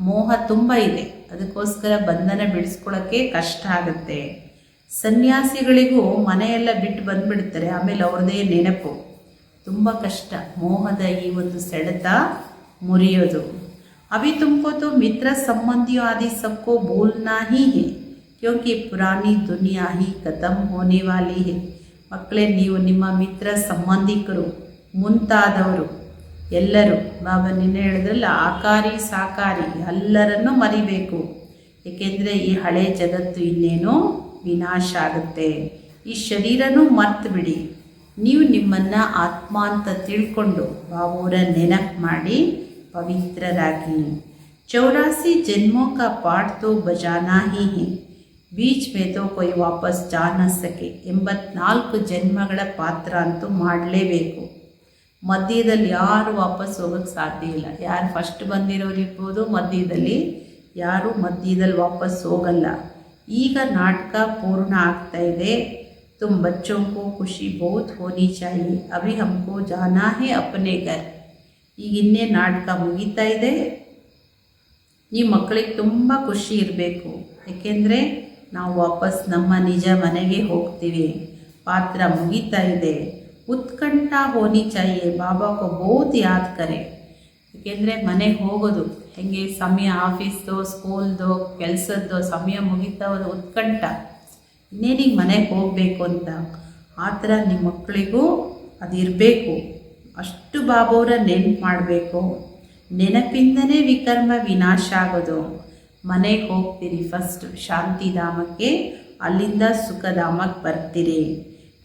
ಮೋಹ ತುಂಬ ಇದೆ, ಅದಕ್ಕೋಸ್ಕರ ಬಂಧನ ಬಿಡಿಸ್ಕೊಳ್ಳೋಕ್ಕೆ ಕಷ್ಟ ಆಗುತ್ತೆ. ಸನ್ಯಾಸಿಗಳಿಗೂ ಮನೆಯೆಲ್ಲ ಬಿಟ್ಟು ಬಂದುಬಿಡ್ತಾರೆ, ಆಮೇಲೆ ಅವ್ರದ್ದೇ ನೆನಪು. ತುಂಬ ಕಷ್ಟ ಮೋಹದ ಈ ಒಂದು ಸೆಳೆತ ಮುರಿಯೋದು. ಅಭಿ ತುಮಕೋ ತೋ ಮಿತ್ರ ಸಂಬಂಧಿಯೋ ಆದಿ ಸಬ್ಕೋ ಭೂಲ್ನಾ ಹಿ ಹೈ, ಕ್ಯೋಂಕಿ ಪುರಾನಿ ದುನಿಯಾ ಹಿ ಖತಮ್ ಹೋನೆ ವಾಲಿ ಹೈ. ಮಕ್ಕಳೇ, ನೀವು ನಿಮ್ಮ ಮಿತ್ರ ಸಂಬಂಧಿಕರು ಮುಂತಾದವರು ಎಲ್ಲರೂ, ಬಾಬಾ ನಿನ್ನೆ ಹೇಳಿದ್ರಲ್ಲ, ಆಕಾರಿ ಸಾಕಾರಿ ಎಲ್ಲರನ್ನೂ ಮರಿಬೇಕು. ಏಕೆಂದರೆ ಈ ಹಳೆ ಜಗತ್ತು ಇನ್ನೇನೋ ವಿನಾಶ ಆಗುತ್ತೆ. ಈ ಶರೀರನೂ ಮರ್ತು ಬಿಡಿ. ನೀವು ನಿಮ್ಮನ್ನು ಆತ್ಮ ಅಂತ ತಿಳ್ಕೊಂಡು ಬಾಬೂರ ನೆನಪು ಮಾಡಿ ಪವಿತ್ರರಾಗಿ. 84 ಜನ್ಮೋं का पाठ तो बजाना ही है, बीच में तो कोई वापस जा न सके. 84 ಜನ್ಮಗಳ ಪಾತ್ರ ಅಂತೂ ಮಾಡಲೇಬೇಕು. ಮಧ್ಯದಲ್ಲಿ ಯಾರು ವಾಪಸ್ ಹೋಗೋಕ್ಕೆ ಸಾಧ್ಯ ಇಲ್ಲ. ಯಾರು ಫಸ್ಟ್ ಬಂದಿರೋರು ಇರ್ಬೋದು, ಮಧ್ಯದಲ್ಲಿ ಯಾರು ಮಧ್ಯದಲ್ಲಿ ವಾಪಸ್ ಹೋಗಲ್ಲ. ಈಗ ನಾಟಕ ಪೂರ್ಣ ಆಗ್ತಾ ಇದೆ. तुम बच्चों को खुशी बहुत होनी चाहिए, अभी हमको जाना है अपने घर. ಈಗ ಇನ್ನೇ ನಾಟಕ ಮುಗೀತಾ ಇದೆ. ಈ ಮಕ್ಕಳಿಗೆ ತುಂಬ ಖುಷಿ ಇರಬೇಕು, ಏಕೆಂದರೆ ನಾವು ವಾಪಸ್ ನಮ್ಮ ನಿಜ ಮನೆಗೆ ಹೋಗ್ತೀವಿ. ಪಾತ್ರ ಮುಗೀತಾ ಇದೆ. ಉತ್ಕಂಠ ಹೋನಿ ಚಾಹಿಯೆ, ಬಾಬಾ ಕೋ ಬಹುತ್ ಯಾದ್ ಕರೆ. ಏಕೆಂದರೆ ಮನೆಗೆ ಹೋಗೋದು ಹೆಂಗೆ, ಸಮಯ ಆಫೀಸ್ದು, ಸ್ಕೂಲ್ದು, ಕೆಲಸದ್ದು ಸಮಯ ಮುಗೀತಾ ಹೋದ ಉತ್ಕಂಠ, ಇನ್ನೇನಿಗೆ ಮನೆಗೆ ಹೋಗಬೇಕು ಅಂತ. ಆ ಥರ ನಿಮ್ಮ ಮಕ್ಕಳಿಗೂ ಅದಿರಬೇಕು. ಅಷ್ಟು ಬಾಬಾವರ ನೆನಪು ಮಾಡಬೇಕು. ನೆನಪಿಂದನೇ ವಿಕರ್ಮ ವಿನಾಶ ಆಗೋದು. ಮನೆಗೆ ಹೋಗ್ತೀರಿ ಫಸ್ಟ್ ಶಾಂತಿಧಾಮಕ್ಕೆ, ಅಲ್ಲಿಂದ ಸುಖಧಾಮಕ್ಕೆ ಬರ್ತೀರಿ.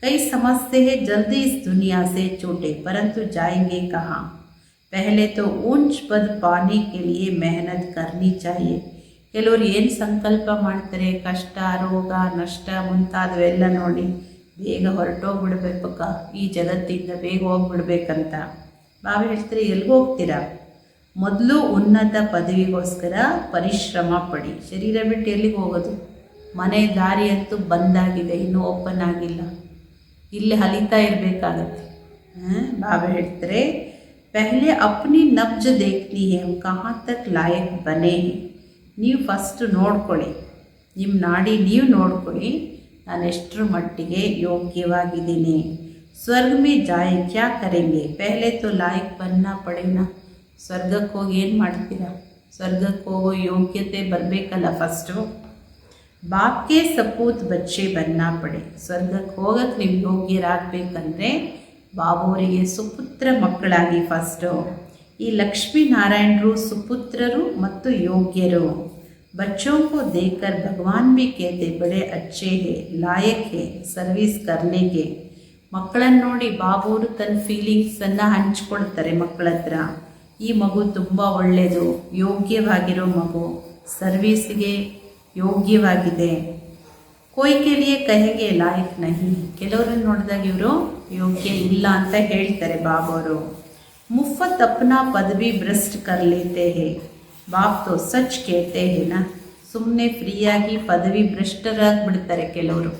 ಕೈ ಸಮಸ್ಯೆ है जल्दी इस दुनिया से छूटे, परंतु जाएंगे कहाँ? पहले तो ऊंच पद पाने के लिए मेहनत करनी चाहिए. ಕೆಲವರು ಏನು ಸಂಕಲ್ಪ ಮಾಡ್ತಾರೆ, ಕಷ್ಟ, ರೋಗ, ನಷ್ಟ ಮುಂತಾದವೆಲ್ಲ ನೋಡಿ ಬೇಗ ಹೊರಟೋಗ್ಬಿಡ್ಬೇಕಕ್ಕ, ಈ ಜಗತ್ತಿಂದ ಬೇಗ ಹೋಗ್ಬಿಡ್ಬೇಕಂತ. ಬಾಬಾ ಹೇಳ್ತಾರೆ, ಎಲ್ಲಿಗೆ ಹೋಗ್ತೀರಾ? ಮೊದಲು ಉನ್ನತ ಪದವಿಗೋಸ್ಕರ ಪರಿಶ್ರಮ ಪಡಿ. ಶರೀರ ಬಿಟ್ಟು ಎಲ್ಲಿಗೆ ಹೋಗೋದು? ಮನೆ ದಾರಿ ಅಂತೂ ಬಂದಾಗಿದೆ, ಇನ್ನೂ ಓಪನ್ ಆಗಿಲ್ಲ. ಇಲ್ಲಿ ಹಲಿತಾ ಇರಬೇಕಾಗತ್ತೆ. ಬಾಬಾ ಹೇಳ್ತಾರೆ, ಪಹಲೆ ಅಪ್ನಿ ನಬ್ಜ್ ದೇಖ್ನಿ ಹೈ, ಹಮ್ ಕಹಾ ತಕ್ ಲಾಯಕ್ ಬನೆ. ನೀವು ಫಸ್ಟು ನೋಡ್ಕೊಳ್ಳಿ, ನಿಮ್ಮ ನಾಡಿ ನೀವು ನೋಡ್ಕೊಳ್ಳಿ, ನಾನು ಎಷ್ಟರ ಮಟ್ಟಿಗೆ ಯೋಗ್ಯವಾಗಿದ್ದೀನಿ. ಸ್ವರ್ಗ ಮೇ ಜಾಯೆ ಕ್ಯಾ ಕರೆಂಗೆ, ಪಹಲೆ ತೋ ಲಾಯಕ್ ಬನ್ನ ಪಡೆನಾ. ಸ್ವರ್ಗಕ್ಕೆ ಹೋಗಿ ಏನು ಮಾಡ್ತೀರಾ? ಸ್ವರ್ಗಕ್ಕೆ ಹೋಗೋ ಯೋಗ್ಯತೆ ಬರಬೇಕಲ್ಲ ಫಸ್ಟು. ಬಾಪ್ಗೆ ಸಪೂತ್ ಬಚ್ಚೆ ಬನ್ನ ಪಡೆ. ಸ್ವರ್ಗಕ್ಕೆ ಹೋಗಕ್ಕೆ ನೀವು ಯೋಗ್ಯರಾಗಬೇಕಂದ್ರೆ ಬಾಬುವರಿಗೆ ಸುಪುತ್ರ ಮಕ್ಕಳಾಗಿ ಫಸ್ಟು. ಈ ಲಕ್ಷ್ಮೀನಾರಾಯಣರು ಸುಪುತ್ರರು ಮತ್ತು ಯೋಗ್ಯರು. बच्चों को देखकर भगवान भी कहते बड़े अच्छे हैं, लायक है सर्विस करने के. ಮಕ್ಕಳನ್ನು ನೋಡಿ ಬಾಬುವರು ತನ್ನ ಫೀಲಿಂಗ್ಸನ್ನು ಹಂಚ್ಕೊಳ್ತಾರೆ ಮಕ್ಕಳ ಹತ್ರ. ಈ ಮಗು ತುಂಬ ಒಳ್ಳೆಯದು, ಯೋಗ್ಯವಾಗಿರೋ ಮಗು, ಸರ್ವೀಸ್ಗೆ ಯೋಗ್ಯವಾಗಿದೆ. ಕೋಯ್ ಕೆಲಿಯೇ ಕಹೆಗೆ ಲಾಯಕ್ ನಹಿ. ಕೆಲವರನ್ನು ನೋಡಿದಾಗ ಇವರು ಯೋಗ್ಯ ಇಲ್ಲ ಅಂತ ಹೇಳ್ತಾರೆ ಬಾಬುವರು. ಮುಫತ್ ಅಪ್ನಾ ಪದವಿ ಭ್ರಷ್ಟ ಕರ್ ಲೇತೆ ಹೇ. ಬಾಪ್ ತೋ ಸಚ್ ಕೇಳ್ತೆ ಹೇನ. ಸುಮ್ಮನೆ ಫ್ರೀಯಾಗಿ ಪದವಿ ಭ್ರಷ್ಟರಾಗಿಬಿಡ್ತಾರೆ ಕೆಲವರು.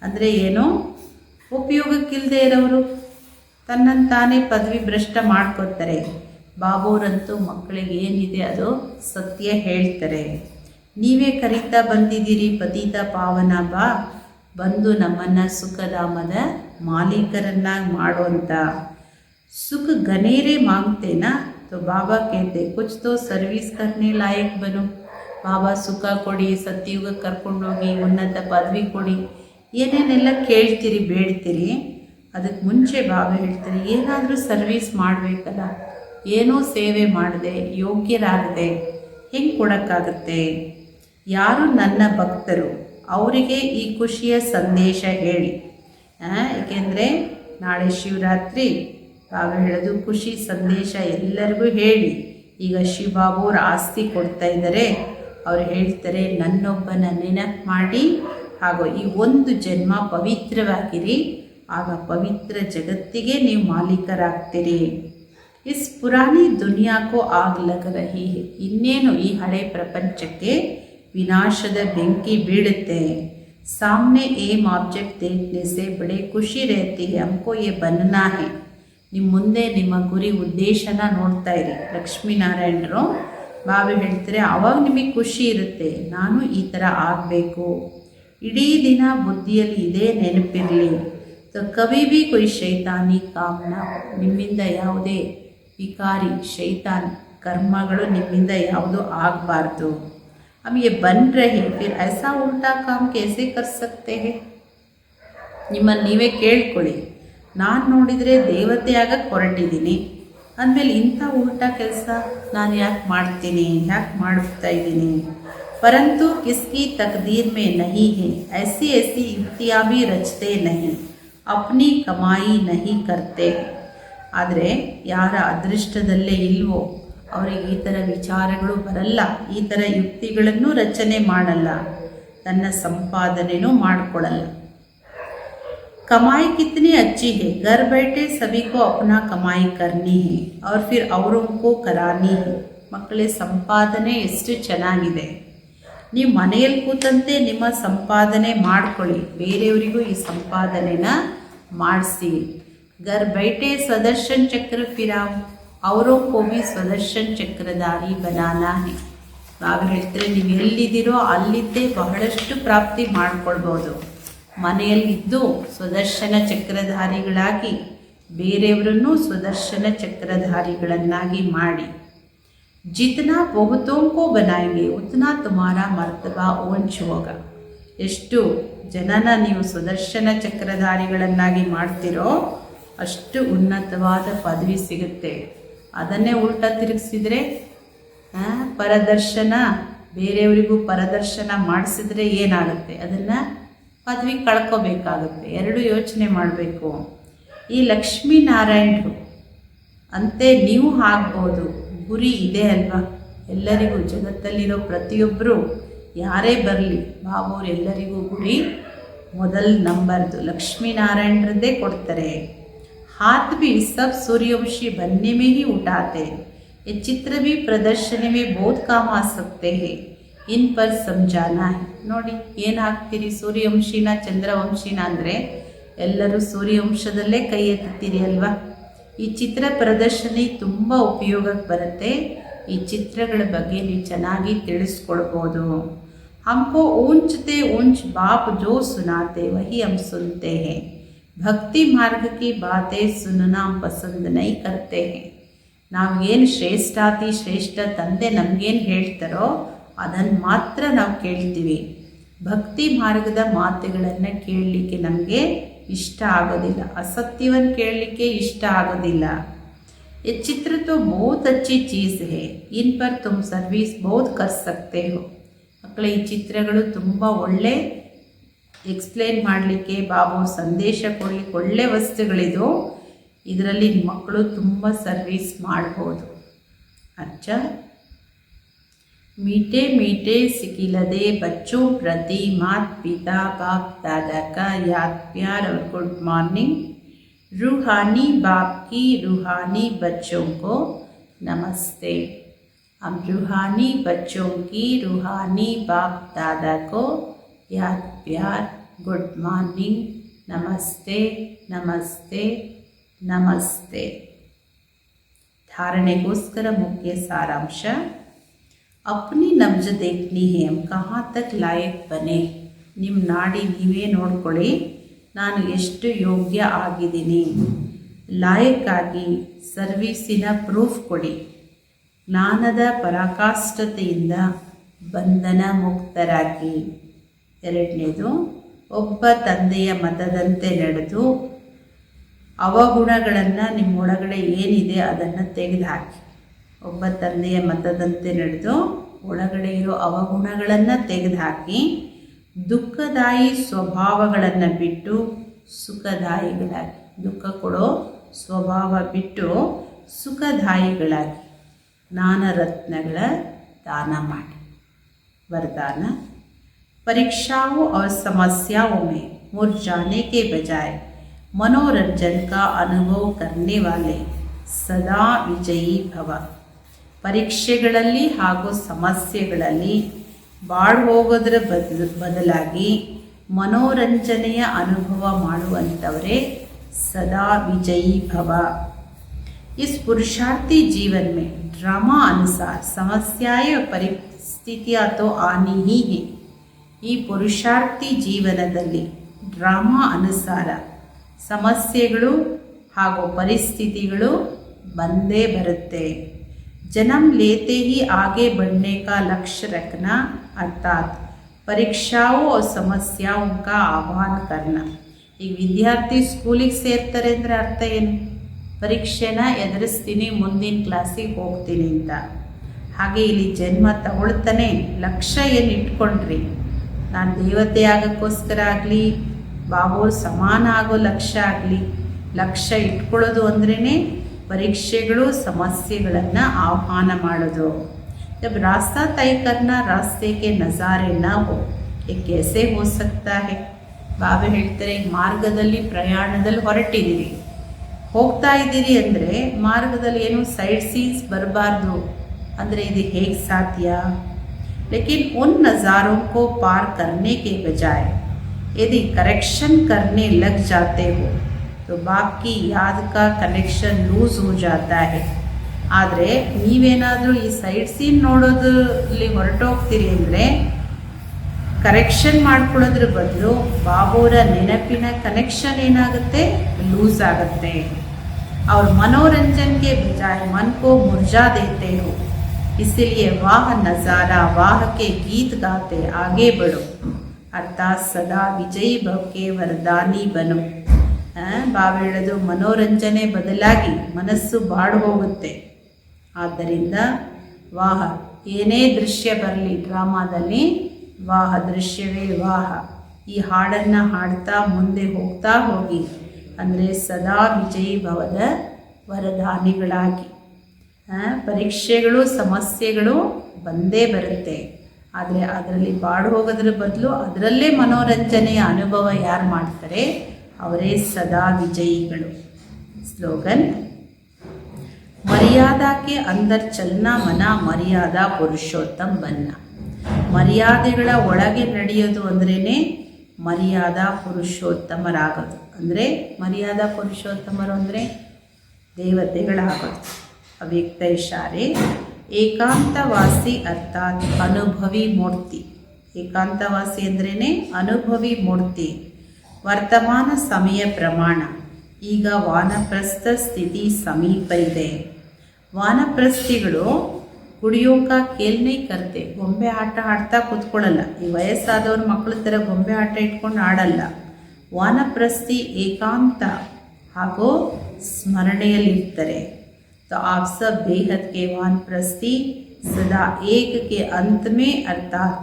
ಅಂದರೆ ಏನೋ ಉಪಯೋಗಕ್ಕಿಲ್ಲದೆ ಇರೋರು ತನ್ನನ್ನು ತಾನೇ ಪದವಿ ಭ್ರಷ್ಟ ಮಾಡ್ಕೋತಾರೆ. ಬಾಬೋರಂತೂ ಮಕ್ಕಳಿಗೆ ಏನಿದೆ ಅದು ಸತ್ಯ ಹೇಳ್ತಾರೆ. ನೀವೇ ಕರೀತಾ ಬಂದಿದ್ದೀರಿ ಪತಿತ ಪಾವನ ಬಾ, ಬಂದು ನಮ್ಮನ್ನು ಸುಖಧಾಮದ ಮಾಲೀಕರನ್ನಾಗಿ ಮಾಡುವಂಥ. सुख घनेरे मांगते ना तो बाबा कहते कुछ तो सर्विस करने लायक बनो. ಬಾಬಾ ಸುಖ ಕೊಡಿ, ಸತ್ಯುಗ ಕರ್ಕೊಂಡೋಗಿ, ಉನ್ನತ ಪದವಿ ಕೊಡಿ, ಏನೇನೆಲ್ಲ ಕೇಳ್ತೀರಿ ಬೇಡ್ತೀರಿ. ಅದಕ್ಕೆ ಮುಂಚೆ ಬಾಬಾ ಹೇಳ್ತಾರೆ ಏನಾದರೂ ಸರ್ವಿಸ್ ಮಾಡಬೇಕಲ್ಲ. ಏನೂ ಸೇವೆ ಮಾಡದೆ ಯೋಗ್ಯರಾಗದೆ ಹೆಂಗೆ ಕೊಡೋಕ್ಕಾಗುತ್ತೆ? ಯಾರು ನನ್ನ ಭಕ್ತರು ಅವರಿಗೆ ಈ ಖುಷಿಯ ಸಂದೇಶ ಹೇಳಿ. ಏಕೆಂದರೆ ನಾಳೆ ಶಿವರಾತ್ರಿ. ಬಾಬಾ ಹೇಳೋದು ಖುಷಿ ಸಂದೇಶ ಎಲ್ಲರಿಗೂ ಹೇಳಿ. ಈಗ ಶಿವಬಾಬುವ್ರ ಆಸ್ತಿ ಕೊಡ್ತಾ ಇದ್ದಾರೆ. ಅವ್ರು ಹೇಳ್ತಾರೆ ನನ್ನೊಬ್ಬನ ನೆನಪು ಮಾಡಿ ಹಾಗೂ ಈ ಒಂದು ಜನ್ಮ ಪವಿತ್ರವಾಗಿರಿ, ಆಗ ಪವಿತ್ರ ಜಗತ್ತಿಗೆ ನೀವು ಮಾಲೀಕರಾಗ್ತೀರಿ. ಇಸ್ ಪುರಾಣಿ ದುನಿಯಾಕ್ಕೂ ಆಗ್ ಲಗ ರಹಿ ಹೈ. ಇನ್ನೇನು ಈ ಹಳೆ ಪ್ರಪಂಚಕ್ಕೆ ವಿನಾಶದ ಬೆಂಕಿ ಬೀಳುತ್ತೆ. ಸಾಮ್ನೆ ಏಮ್ ಆಬ್ಜೆಕ್ಟ್ देखने से बड़े खुशी रहती है, हमको ये बनना है. ನಿಮ್ಮ ಮುಂದೆ ನಿಮ್ಮ ಗುರಿ ಉದ್ದೇಶನ ನೋಡ್ತಾ ಇರಿ. ಲಕ್ಷ್ಮೀನಾರಾಯಣರು ಬಾಬಾ ಹೇಳ್ತಾರೆ ಆವಾಗ ನಿಮಗೆ ಖುಷಿ ಇರುತ್ತೆ, ನಾನು ಈ ಥರ ಆಗಬೇಕು. ಇಡೀ ದಿನ ಬುದ್ಧಿಯಲ್ಲಿ ಇದೇ ನೆನಪಿರಲಿ. ಕವಿ ಭಿ ಕೊಯ್ ಶೈತಾನಿ ಕಾಮನ, ನಿಮ್ಮಿಂದ ಯಾವುದೇ ವಿಕಾರಿ ಶೈತಾನ್ ಕರ್ಮಗಳು ನಿಮ್ಮಿಂದ ಯಾವುದೂ ಆಗಬಾರ್ದು. हम ये बन रहे फिर ऐसा उल्टा काम कैसे कर सकते हैं? ನಿಮ್ಮನ್ನು ನೀವೇ ಕೇಳ್ಕೊಳ್ಳಿ. ನಾನು ನೋಡಿದರೆ ದೇವತೆಯಾಗಕ್ಕೆ ಹೊರಟಿದ್ದೀನಿ ಅಂದಮೇಲೆ ಇಂಥ ಉಲ್ಟಾ ಕೆಲಸ ನಾನು ಯಾಕೆ ಮಾಡ್ತೀನಿ, ಯಾಕೆ ಮಾಡ್ತಾ ಇದ್ದೀನಿ? ಪರಂತು ಕಿಸ್ಕಿ ತಕ್ದೀರ್ ಮೇ ನಹಿ ಹೈ, ಐಸಿ ಐಸಿ ಯುಕ್ತಿಯಾ ಭಿ ರಚತೆ ನಹಿ, ಅಪ್ನಿ ಕಮಾಯಿ ನಹಿ ಕರ್ತೆ. ಆದರೆ ಯಾರ ಅದೃಷ್ಟದಲ್ಲೇ ಇಲ್ವೋ ಅವರಿಗೆ ಈ ಥರ ವಿಚಾರಗಳು ಬರಲ್ಲ, ಈ ಥರ ಯುಕ್ತಿಗಳನ್ನು ರಚನೆ ಮಾಡಲ್ಲ, ತನ್ನ ಸಂಪಾದನೆಯೂ ಮಾಡಿಕೊಳ್ಳಲ್ಲ. कमाई कितनी अच्छी है, घर बैठे सभी को अपना कमाई करनी है और फिर औरों को करानी है. ಮಕ್ಕಳೇ ಸಂಪಾದನೆ ಎಷ್ಟು ಚೆನ್ನಾಗಿದೆ. ನೀವು ಮನೆಯಲ್ಲಿ ಕೂತಂತೆ ನಿಮ್ಮ ಸಂಪಾದನೆ ಮಾಡ್ಕೊಳ್ಳಿ, ಬೇರೆಯವರಿಗೂ ಈ ಸಂಪಾದನೆನ ಮಾಡಿಸಿ. घर बैठे स्वदर्शन चक्र फिराओ, औरों को भी ಸ್ವದರ್ಶನ್ ಚಕ್ರಧಾರಿ बनाना है. ಬಾಬಾ ಹೇಳ್ತಾರೆ ನೀವು ಎಲ್ಲಿದ್ದೀರೋ ಅಲ್ಲಿದ್ದೇ ಬಹಳಷ್ಟು ಪ್ರಾಪ್ತಿ ಮಾಡ್ಕೊಳ್ಬೋದು. ಮನೆಯಲ್ಲಿದ್ದು ಸ್ವದರ್ಶನ ಚಕ್ರಧಾರಿಗಳಾಗಿ ಬೇರೆಯವರನ್ನು ಸ್ವದರ್ಶನ ಚಕ್ರಧಾರಿಗಳನ್ನಾಗಿ ಮಾಡಿ. ಜಿತನಾ ಬಹುತೋಂಕೋ ಬನಾಯಂಗೆ ಉತನಾ ತುಮಾರಾ ಮರ್ತಬಾ ಓಂಚ್ ಹೋಗ. ಎಷ್ಟು ಜನನ ನೀವು ಸ್ವದರ್ಶನ ಚಕ್ರಧಾರಿಗಳನ್ನಾಗಿ ಮಾಡ್ತಿರೋ ಅಷ್ಟು ಉನ್ನತವಾದ ಪದವಿ ಸಿಗುತ್ತೆ. ಅದನ್ನೇ ಉಲ್ಟಾ ತಿರುಗಿಸಿದರೆ ಪರದರ್ಶನ, ಬೇರೆಯವರಿಗೂ ಪರದರ್ಶನ ಮಾಡಿಸಿದ್ರೆ ಏನಾಗುತ್ತೆ? ಅದನ್ನು ಪದವಿ ಕಳ್ಕೋಬೇಕಾಗುತ್ತೆ. ಎರಡು ಯೋಚನೆ ಮಾಡಬೇಕು. ಈ ಲಕ್ಷ್ಮೀನಾರಾಯಣರು ಅಂತೆ ನೀವು ಆಗ್ಬೋದು. ಗುರಿ ಇದೆ ಅಲ್ವಾ ಎಲ್ಲರಿಗೂ, ಜಗತ್ತಲ್ಲಿರೋ ಪ್ರತಿಯೊಬ್ಬರು ಯಾರೇ ಬರಲಿ ಬಾಬುವ್ರು ಎಲ್ಲರಿಗೂ ಗುರಿ ಮೊದಲ ನಂಬರ್ದು ಲಕ್ಷ್ಮೀನಾರಾಯಣರದ್ದೇ ಕೊಡ್ತಾರೆ. हाथ भी सब सूर्यवंशी बनने में ही उठाते. ये चित्र भी प्रदर्शनी में बहुत काम आ सकते हैं, इन पर समझाना है. ನೋಡಿ ಏನಾಗ್ತೀರಿ, ಸೂರ್ಯವಂಶಿನ ಚಂದ್ರವಂಶಿನ ಅಂದರೆ ಎಲ್ಲರೂ ಸೂರ್ಯವಂಶದಲ್ಲೇ ಕೈ ಎತ್ತೀರಿ ಅಲ್ವಾ. ಈ ಚಿತ್ರ ಪ್ರದರ್ಶನಿ ತುಂಬ ಉಪಯೋಗಕ್ಕೆ ಬರುತ್ತೆ. ಈ ಚಿತ್ರಗಳ ಬಗ್ಗೆ ನೀವು ಚೆನ್ನಾಗಿ ತಿಳಿಸ್ಕೊಡ್ಬೋದು. हमको ऊंचते ऊंच बाप जो सुनाते वही हम सुनते हैं. ಭಕ್ತಿ ಮಾರ್ಗ ಕಿ ಬಾತೆ ಸುನನಾ ಪಸಂದ್ ನೈ ಕರ್ತೆ ಹೇ. ನಾವೇನು ಶ್ರೇಷ್ಠಾತಿ ಶ್ರೇಷ್ಠ ತಂದೆ ನಮಗೇನು ಹೇಳ್ತಾರೋ ಅದನ್ನು ಮಾತ್ರ ನಾವು ಕೇಳ್ತೀವಿ. ಭಕ್ತಿ ಮಾರ್ಗದ ಮಾತುಗಳನ್ನು ಕೇಳಲಿಕ್ಕೆ ನಮಗೆ ಇಷ್ಟ ಆಗೋದಿಲ್ಲ, ಅಸತ್ಯವನ್ನು ಕೇಳಲಿಕ್ಕೆ ಇಷ್ಟ ಆಗೋದಿಲ್ಲ. ये चित्र तो बहुत अच्छी चीज़ है, इन पर तुम सर्विस बहुत कर सकते हो. ಮಕ್ಕಳ ಈ ಚಿತ್ರಗಳು ತುಂಬ ಒಳ್ಳೆ ಎಕ್ಸ್ಪ್ಲೇನ್ ಮಾಡಲಿಕ್ಕೆ, ಬಾಬು ಸಂದೇಶ ಕೊಡಲಿಕ್ಕೆ ಒಳ್ಳೆ ವಸ್ತುಗಳಿದು. ಇದರಲ್ಲಿ ಮಕ್ಕಳು ತುಂಬ ಸರ್ವಿಸ್ ಮಾಡ್ಬೋದು. अच्छा मीठे मीठे सिकिलदे बच्चों प्रति माता पिता बाप दादा का याद प्यार और गुड मॉर्निंग. रूहानी बाप की रूहानी बच्चों को नमस्ते. हम रूहानी बच्चों की रूहानी बाप दादा को याद प्यार गुड मॉर्निंग नमस्ते नमस्ते नमस्ते. धारणेಗೋस्कर मुख्य सारांश अपनी नब्ज देखनी है हम कहाँ तक लायक बने ನಿಮ್ಮ ನಾಡಿ ನೀವೇ ನೋಡ್ಕೊಳ್ಳಿ ನಾನು ಎಷ್ಟು ಯೋಗ್ಯ ಆಗಿದ್ದೀನಿ ಲಾಯಕ್ಕಾಗಿ ಸರ್ವೀಸಿನ ಪ್ರೂಫ್ ಕೊಡಿ ಜ್ಞಾನದ ಪರಾಕಾಷ್ಠತೆಯಿಂದ ಬಂಧನ ಮುಕ್ತರಾಗಿ ಎರಡನೇದು ಒಬ್ಬ ತಂದೆಯ ಮತದಂತೆ ನಡೆದು ಅವಗುಣಗಳನ್ನು ನಿಮ್ಮೊಳಗಡೆ ಏನಿದೆ ಅದನ್ನು ತೆಗೆದುಹಾಕಿ ಒಬ್ಬ ತಂದೆಯ ಮತದಂತೆ ನಡೆದು ಒಳಗಡೆ ಇರೋ ಅವಗುಣಗಳನ್ನು ತೆಗೆದುಹಾಕಿ ದುಃಖದಾಯಿ ಸ್ವಭಾವಗಳನ್ನು ಬಿಟ್ಟು ಸುಖದಾಯಿಗಳಾಗಿ ದುಃಖ ಕೊಡೋ ಸ್ವಭಾವ ಬಿಟ್ಟು ಸುಖದಾಯಿಗಳಾಗಿ ಜ್ಞಾನರತ್ನಗಳ ದಾನ ಮಾಡಿ वरदान परीक्षाओं और समस्याओं में मुरझाने के बजाय मनोरंजन का अनुभव करने वाले सदा विजयी भव ಪರೀಕ್ಷೆಗಳಲ್ಲಿ ಹಾಗೂ ಸಮಸ್ಯೆಗಳಲ್ಲಿ ಬಾಳು ಹೋಗೋದ್ರ ಬದಲಾಗಿ ಮನೋರಂಜನೆಯ ಅನುಭವ ಮಾಡುವಂಥವರೇ ಸದಾ ವಿಜಯी भव। इस पुरुषार्थी जीवन में ड्रामा अनुसार समस्याएं परिस्थितियां तो आनी ही है। ಈ ಪುರುಷಾರ್ಥಿ ಜೀವನದಲ್ಲಿ ಡ್ರಾಮಾ ಅನುಸಾರ ಸಮಸ್ಯೆಗಳು ಹಾಗೂ ಪರಿಸ್ಥಿತಿಗಳು ಬಂದೇ ಬರುತ್ತೆ। जन्म लेते ही आगे बढ़ने का लक्ष्य रखना अर्थात परीक्षाओं और समस्याओं का आह्वान करना। ಈಗ ವಿದ್ಯಾರ್ಥಿ ಸ್ಕೂಲಿಗೆ ಸೇರ್ತಾರೆ ಅಂದರೆ ಅರ್ಥ ಏನು? ಪರೀಕ್ಷೆನ ಎದುರಿಸ್ತೀನಿ, ಮುಂದಿನ ಕ್ಲಾಸಿಗೆ ಹೋಗ್ತೀನಿ ಅಂತ। ಹಾಗೆ ಇಲ್ಲಿ ಜನ್ಮ ತಗೊಳ್ತಾನೆ ಲಕ್ಷ್ಯ ಏನು ಇಟ್ಕೊಂಡ್ರಿ, ನಾನು ದೇವತೆ ಆಗೋಕ್ಕೋಸ್ಕರ ಆಗಲಿ ಬಾಬೋರ್ ಸಮಾನ ಆಗೋ ಲಕ್ಷ್ಯ ಆಗಲಿ, ಲಕ್ಷ್ಯ ಇಟ್ಕೊಳ್ಳೋದು ಅಂದ್ರೇ ಪರೀಕ್ಷೆಗಳು ಸಮಸ್ಯೆಗಳನ್ನು ಆಹ್ವಾನ ಮಾಡೋದು। जब रास्ता तय करना रास्ते के नज़ारे न हो ये कैसे हो सकता है? ಬಾಬಾ ಹೇಳ್ತಾರೆ, ಮಾರ್ಗದಲ್ಲಿ ಪ್ರಯಾಣದಲ್ಲಿ ಹೊರಟಿದ್ದೀರಿ, ಹೋಗ್ತಾ ಇದ್ದೀರಿ ಅಂದರೆ ಮಾರ್ಗದಲ್ಲಿ ಏನು ಸೈಡ್ ಸೀನ್ಸ್ ಬರಬಾರ್ದು ಅಂದರೆ ಇದು ಹೇಗೆ ಸಾಧ್ಯ? लेकिन उन नज़ारों को पार करने के बजाय यदि करेक्शन करने लग जाते हो तो बाकी याद का कनेक्शन लूज़ हो जाता है। ಆದರೆ ನೀವೇನಾದರೂ ಈ ಸೈಡ್ ಸೀನ್ ನೋಡೋದಲ್ಲಿ ಹೊರಟೋಗ್ತೀರಿ ಅಂದರೆ ಕರೆಕ್ಷನ್ ಮಾಡ್ಕೊಳ್ಳೋದ್ರ ಬದಲು ಬಾಬೋರ ನೆನಪಿನ ಕನೆಕ್ಷನ್ ಏನಾಗುತ್ತೆ, ಲೂಸ್ ಆಗುತ್ತೆ। और मनोरंजन के बजाय मन को मुरझा देते हो, इसलिए वाह नज़ारा वाह के गीत गाते आगे बढ़ो अर्थात सदा विजयी भव के वरदानी बनो। ಬಾಬಾ ಹೇಳೋದು ಮನೋರಂಜನೆ ಬದಲಾಗಿ ಮನಸ್ಸು ಬಾಡು ಹೋಗುತ್ತೆ। ಆದ್ದರಿಂದ ವಾಹ ಏನೇ ದೃಶ್ಯ ಬರಲಿ ಡ್ರಾಮಾದಲ್ಲಿ ವಾಹ ದೃಶ್ಯವೇ ವಾಹ, ಈ ಹಾಡನ್ನು ಹಾಡ್ತಾ ಮುಂದೆ ಹೋಗ್ತಾ ಹೋಗಿ ಅಂದರೆ ಸದಾ ವಿಜಯೀ ಭವದ ವರದಾನಿಗಳಾಗಿ। ಪರೀಕ್ಷೆಗಳು ಸಮಸ್ಯೆಗಳು ಬಂದೇ ಬರುತ್ತೆ, ಆದರೆ ಅದರಲ್ಲಿ ಬಾಡು ಹೋಗೋದ್ರ ಬದಲು ಅದರಲ್ಲೇ ಮನೋರಂಜನೆಯ ಅನುಭವ ಯಾರು ಮಾಡ್ತಾರೆ ಅವರೇ ಸದಾ ವಿಜಯಿಗಳು। ಸ್ಲೋಗನ್ ಮರ್ಯಾದಾ ಕೆ ಅಂದರ್ ಚಲನ ಮನ ಮರ್ಯಾದಾ ಪುರುಷೋತ್ತಮ ಬನ್ನ। ಮರ್ಯಾದೆಗಳ ಒಳಗೆ ನಡೆಯೋದು ಅಂದ್ರೇ ಮರ್ಯಾದಾ ಪುರುಷೋತ್ತಮರಾಗೋದು। ಅಂದರೆ ಮರ್ಯಾದಾ ಪುರುಷೋತ್ತಮರು ಅಂದರೆ ದೇವತೆಗಳಾಗೋದು। ಅವ್ಯಕ್ತ ಇಶಾರೆ ಏಕಾಂತವಾಸಿ ಅರ್ಥಾತ್ ಅನುಭವಿ ಮೂರ್ತಿ। ಏಕಾಂತವಾಸಿ ಅಂದ್ರೇ ಅನುಭವಿ ಮೂರ್ತಿ। ವರ್ತಮಾನ ಸಮಯ ಪ್ರಮಾಣ ಈಗ ವಾನಪ್ರಸ್ಥ ಸ್ಥಿತಿ ಸಮೀಪ ಇದೆ। ವಾನಪ್ರಸ್ಥಿಗಳು ಕುಡಿಯೋಕ ಕೇಲ್ನೇ ಕರ್ತೆ, ಗೊಂಬೆ ಆಟ ಆಡ್ತಾ ಕೂತ್ಕೊಳ್ಳಲ್ಲ। ಈ ವಯಸ್ಸಾದವ್ರ ಮಕ್ಕಳ ಥರ ಗೊಂಬೆ ಆಟ ಇಟ್ಕೊಂಡು ಆಡಲ್ಲ। ವಾನಪ್ರಸ್ಥಿ ಏಕಾಂತ ಹಾಗೂ ಸ್ಮರಣೆಯಲ್ಲಿರ್ತಾರೆ। तो आप सब बेहद के वानप्रस्थी सदा एक के अंत में अर्थात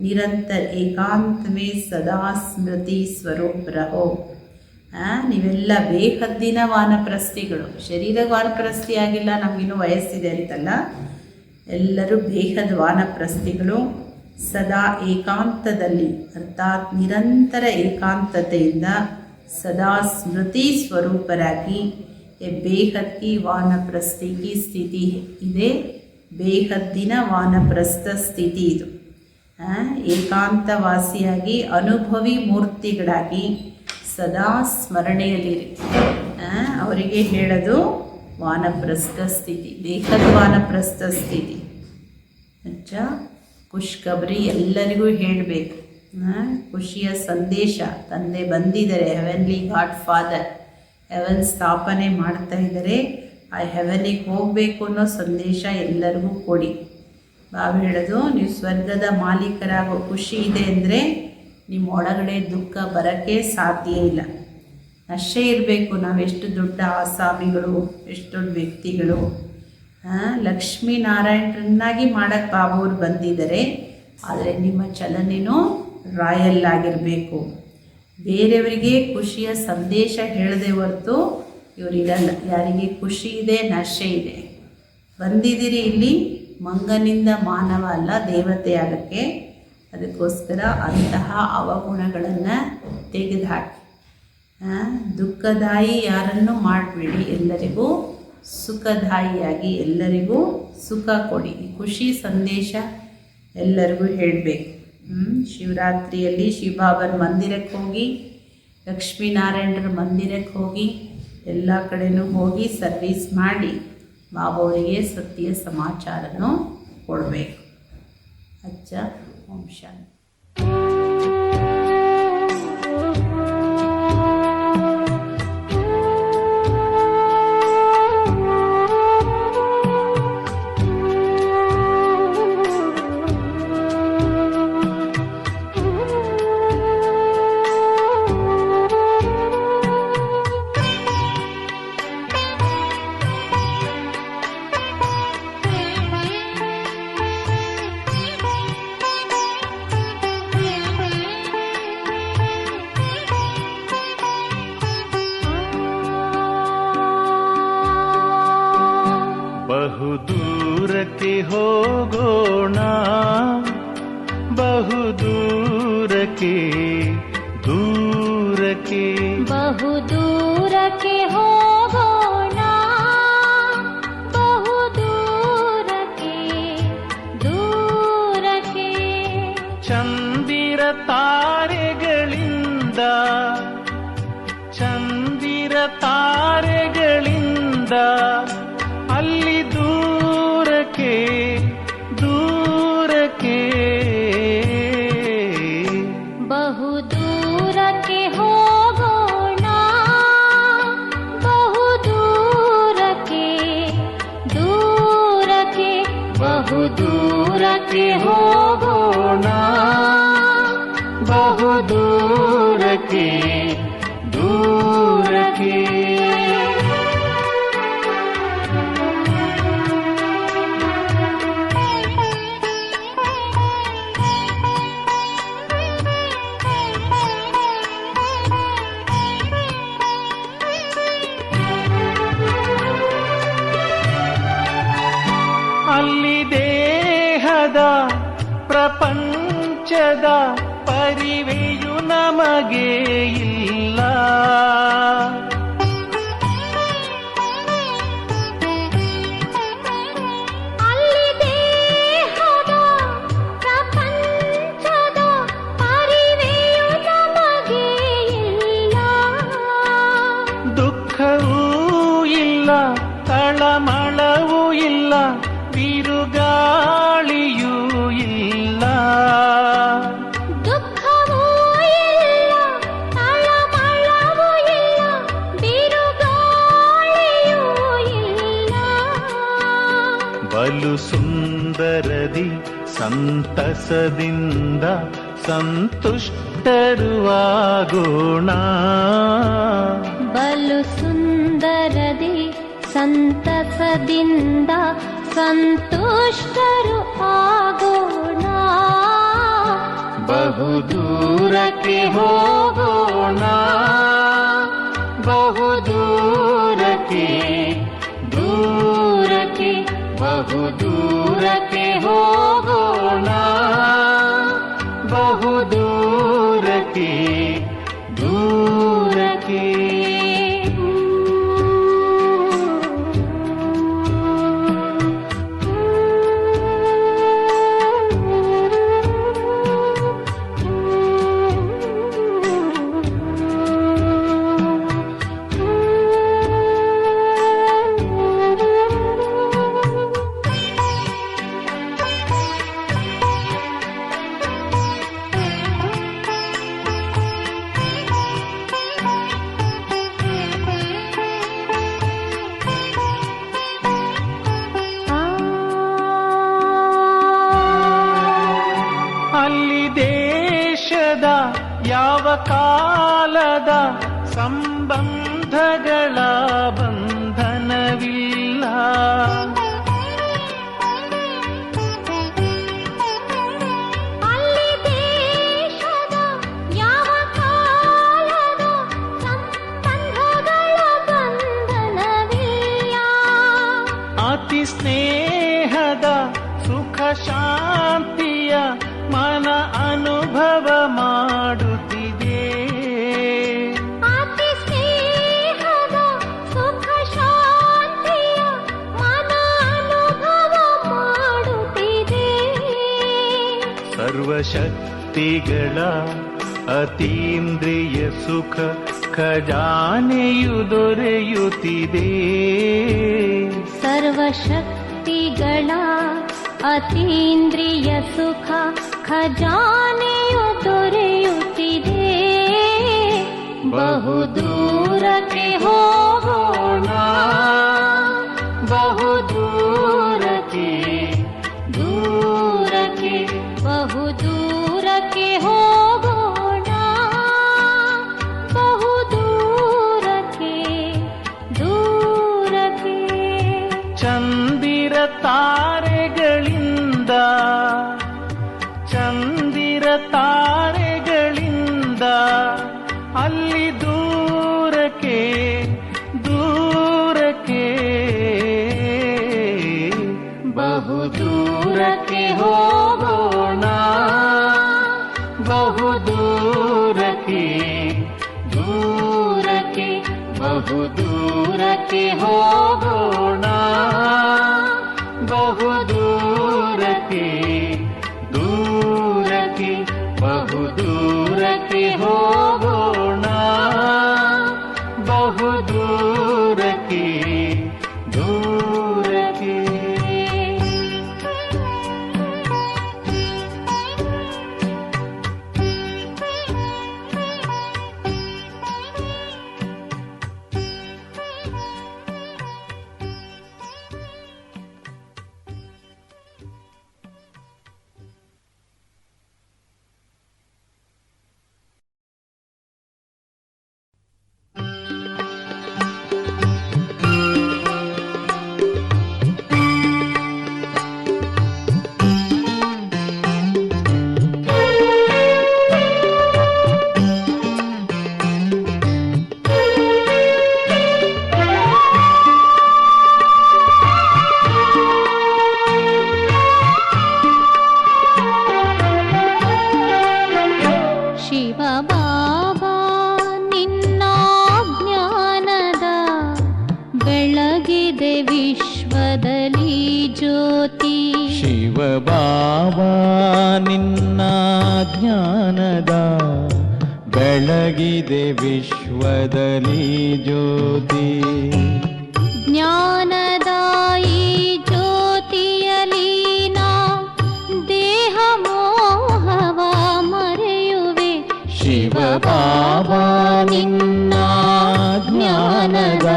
निरंतर एकांत में सदा स्मृति स्वरूप रहो। ನೀವೆಲ್ಲ ಬೇಹದ್ದಿನ ವಾನಪ್ರಸ್ಥಿಗಳು, ಶರೀರ ವಾನಪ್ರಸ್ಥಿ ಆಗಿಲ್ಲ, ನಮಗಿನ್ನೂ ವಯಸ್ಸಿದೆ ಅಂತಲ್ಲ, ಎಲ್ಲರೂ ಬೇಹದ್ ವಾನಪ್ರಸ್ಥಿಗಳು। ಸದಾ ಏಕಾಂತದಲ್ಲಿ ಅರ್ಥಾತ್ ನಿರಂತರ ಏಕಾಂತತೆಯಿಂದ ಸದಾ ಸ್ಮೃತಿ ಸ್ವರೂಪರಾಗಿ ಬೇಹದ್ ಕಿ ವಾನಪ್ರಸ್ಥಿ ಕಿ ಸ್ಥಿತಿ ಇದೆ। ಬೇಹದ್ದಿನ ವಾನಪ್ರಸ್ಥ ಸ್ಥಿತಿ ಇದು। ಏಕಾಂತವಾಸಿಯಾಗಿ ಅನುಭವಿ ಮೂರ್ತಿಗಳಾಗಿ ಸದಾ ಸ್ಮರಣೆಯಲ್ಲಿರಿ। ಅವರಿಗೆ ಹೇಳೋದು ವಾನಪ್ರಸ್ಥ ಸ್ಥಿತಿ, ಬೇಕದ ವಾನಪ್ರಸ್ಥ ಸ್ಥಿತಿ. ಅಚ್ಚ ಖುಷ್ಖಬರಿ ಎಲ್ಲರಿಗೂ ಹೇಳಬೇಕು. ಖುಷಿಯ ಸಂದೇಶ ತಂದೆ ಬಂದಿದ್ದಾರೆ, ಹೆವೆನ್ಲಿ ಗಾಡ್ ಫಾದರ್ ಹೆವೆನ್ ಸ್ಥಾಪನೆ ಮಾಡ್ತಾ ಇದ್ದಾರೆ. ಆ ಹೆವೆನಿಗೆ ಹೋಗಬೇಕು ಅನ್ನೋ ಸಂದೇಶ ಎಲ್ಲರಿಗೂ ಕೊಡಿ. ಬಾಬಾ ಹೇಳೋದು, ನೀವು ಸ್ವರ್ಗದ ಮಾಲೀಕರಾಗೋ ಖುಷಿ ಇದೆ ಅಂದರೆ ನಿಮ್ಮ ಒಳಗಡೆ ದುಃಖ ಬರೋಕ್ಕೆ ಸಾಧ್ಯ ಇಲ್ಲ. ನಶೆ ಇರಬೇಕು. ನಾವು ಎಷ್ಟು ದೊಡ್ಡ ಆಸಾಮಿಗಳು, ಎಷ್ಟು ದೊಡ್ಡ ವ್ಯಕ್ತಿಗಳು. ಲಕ್ಷ್ಮೀನಾರಾಯಣರನ್ನಾಗಿ ಮಾಡೋಕ್ಕೆ ಬಾಬಾವ್ರು ಬಂದಿದ್ದಾರೆ. ಆದರೆ ನಿಮ್ಮ ಚಲನೆಯೂ ರಾಯಲ್ ಆಗಿರಬೇಕು. ಬೇರೆಯವರಿಗೆ ಖುಷಿಯ ಸಂದೇಶ ಹೇಳದೆ ಹೊರತು ಇವರಿರಲ್ಲ. ಯಾರಿಗೆ ಖುಷಿ ಇದೆ, ನಶೆ ಇದೆ. ಬಂದಿದ್ದೀರಿ ಇಲ್ಲಿ ಮಂಗನಿಂದ ಮಾನವ ಅಲ್ಲ, ದೇವತೆ ಆಗೋಕ್ಕೆ. ಅದಕ್ಕೋಸ್ಕರ ಅಂತಹ ಅವಗುಣಗಳನ್ನು ತೆಗೆದುಹಾಕಿ. ದುಃಖದಾಯಿ ಯಾರನ್ನು ಮಾಡಬೇಡಿ, ಎಲ್ಲರಿಗೂ ಸುಖದಾಯಿಯಾಗಿ ಎಲ್ಲರಿಗೂ ಸುಖ ಕೊಡಿ. ಖುಷಿ ಸಂದೇಶ ಎಲ್ಲರಿಗೂ ಹೇಳಬೇಕು. ಶಿವರಾತ್ರಿಯಲ್ಲಿ ಶಿವಬಾಬನ ಮಂದಿರಕ್ಕೆ ಹೋಗಿ, ಲಕ್ಷ್ಮೀನಾರಾಯಣರ ಮಂದಿರಕ್ಕೆ ಹೋಗಿ, ಎಲ್ಲ ಕಡೆನೂ ಹೋಗಿ ಸರ್ವೀಸ್ ಮಾಡಿ ಬಾಬಾವರಿಗೆ ಸತ್ಯ ಸಮಾಚಾರನೂ ಕೊಡಬೇಕು. ಅಚ್ಚ ಓಂ ಶಾಂತಿ. ಬಹುದೂರಕ್ಕೆ ಹೋಗೋಣ, ಬಹುದೂರಕ್ಕೆ ದೂರಕ್ಕೆ, ಬಹುದೂರಕ್ಕೆ ಹೋಗೋಣ, ಬಹುದೂರಕ್ಕೆ ದೂರಕ್ಕೆ. ಚಂದಿರ ತಾರೆಗಳಿಂದ, ಚಂದಿರ ತಾರೆಗಳಿಂದ ಅಲ್ಲಿ ದೂರಕ್ಕೆ ದೂರಕ್ಕೆ. ಬಹುದೂರಕ್ಕೆ ಹೋಗೋಣ, ಬಹುದೂರಕ್ಕೆ ದೂರಕ್ಕೆ. ಬಹುದೂರಕ್ಕೆ ಹೋಗೋಣ, ಬಹುದೂರಕ್ಕೆ ದೂರಕ್ಕೆ. ಅಲ್ಲಿ ದೇಹದ ಪ್ರಪಂಚದ ಪರಿವೆಯು ನಮಗೆ ಇಲ್ಲ. ಅಲ್ಲಿ ದೇಹದ ಪ್ರಪಂಚದ ಪರಿವೆಯು ನಮಗೆ ಇಲ್ಲ. ದುಃಖವೂ ಇಲ್ಲ, ತಳಮಳವೂ ಇಲ್ಲ, ಬಿರುಗಾಳಿಯೂ ಇಲ್ಲ. ದುಃಖವೂ ಇಲ್ಲ, ತಳಮಳವೂ ಇಲ್ಲ, ಬಿರುಗಾಳಿಯೂ ಇಲ್ಲ. ಬಲು ಸುಂದರದಿ ಸಂತಸದಿಂದ ಸಂತುಷ್ಟರು ಆಗೋಣ. ಬಲು ಸುಂದರದಿ ಸಂತಸದಿಂದ ಸಂತುಷ್ಟರು ಆಗೋಣ. ಬಹುದೂರಕ್ಕೆ ಹೋಗೋಣ, ಬಹುದೂರಕ್ಕೆ ದೂರಕ್ಕೆ. ಬಹುದೂರಕ್ಕೆ ಹೋಗೋಣ, ಬಹುದೂರಕ್ಕೆ ದೂರಕ್ಕೆ. ಕಾಲದ ಸಂಬಂಧಗಳ ಬಂಧನವಿಲ್ಲ. ಅಲ್ಲಿ ದೇಶದ ಯಾವ ಕಾಲದ ಸಂಬಂಧಗಳ ಬಂಧನವಿಲ್ಲ. ಅತಿ ಸ್ನೇಹದ ಸುಖ ಶಾಂತಿಯ ಮನ ಅನುಭವ ಮಾಡುತ್ತಿದೆ. ಅತಿ ಸ್ನೇಹದ ಸುಖ ಶಾಂತಿಯ ಮನ ಅನುಭವ ಮಾಡುತ್ತಿದೆ. ಸರ್ವಶಕ್ತಿಗಳ ಅತೀಂದ್ರಿಯ ಸುಖ ಖಜಾನೆಯು ದೊರೆಯುತ್ತಿದೆ. ಸರ್ವಶಕ್ತಿಗಳ ಅತೀಂದ್ರಿಯ ಸುಖ ಖಜಾನೆಯು ದೊರೆಯುತ್ತಿದೆ. ಬಹುದೂರಕ್ಕೆ ಹೋಗೋಣ, ಬಹುದೂರಕ್ಕೆ ದೂರಕ್ಕೆ ಬಹುದೂರಕ್ಕೆ ಹೋಗೋಣ, ಬಹುದೂರಕ್ಕೆ ದೂರಕ್ಕೆ. ಚಂದಿರ ತಾರೆಗಳಿಂದ, ಚಂದಿರ ತಾರೆಗಳಿಂದ ಅಲ್ಲಿ ದೂರಕ್ಕೆ ದೂರಕ್ಕೆ ಬಹುದೂರಕ್ಕೆ ಹೋಗೋಣ, ಬಹುದೂರಕ್ಕೆ ದೂರಕ್ಕೆ ಬಹುದೂರಕ್ಕೆ ಹೋಗೋಣ, ಬಹುದೂರಕ್ಕೆ ದೂರಕ್ಕೆ ಬಹುದೂರಕ್ಕೆ ಹೋಗೋಣ, ಬಹುದೂರಕ್ಕೆ ದೂರಕ್ಕೆ. ಶಿವ ಬಾಬಾ ನಿನ್ನ ಜ್ಞಾನದ ಬೆಳಗಿದೆ ವಿಶ್ವದಲ್ಲಿ ಜ್ಯೋತಿ. ಶಿವ ಬಾಬಾ ನಿನ್ನ ಜ್ಞಾನದ ಬೆಳಗಿದೆ ವಿಶ್ವದಲ್ಲಿ ಜ್ಯೋತಿ. ಜ್ಞಾನದ ಈ ಜ್ಯೋತಿಯಲಿ ನಾ ದೇಹ ಮೋಹವ ಮರೆಯುವೆ. ಶಿವ ಬಾಬಾ ನಿನ್ನ ಜ್ಞಾನದ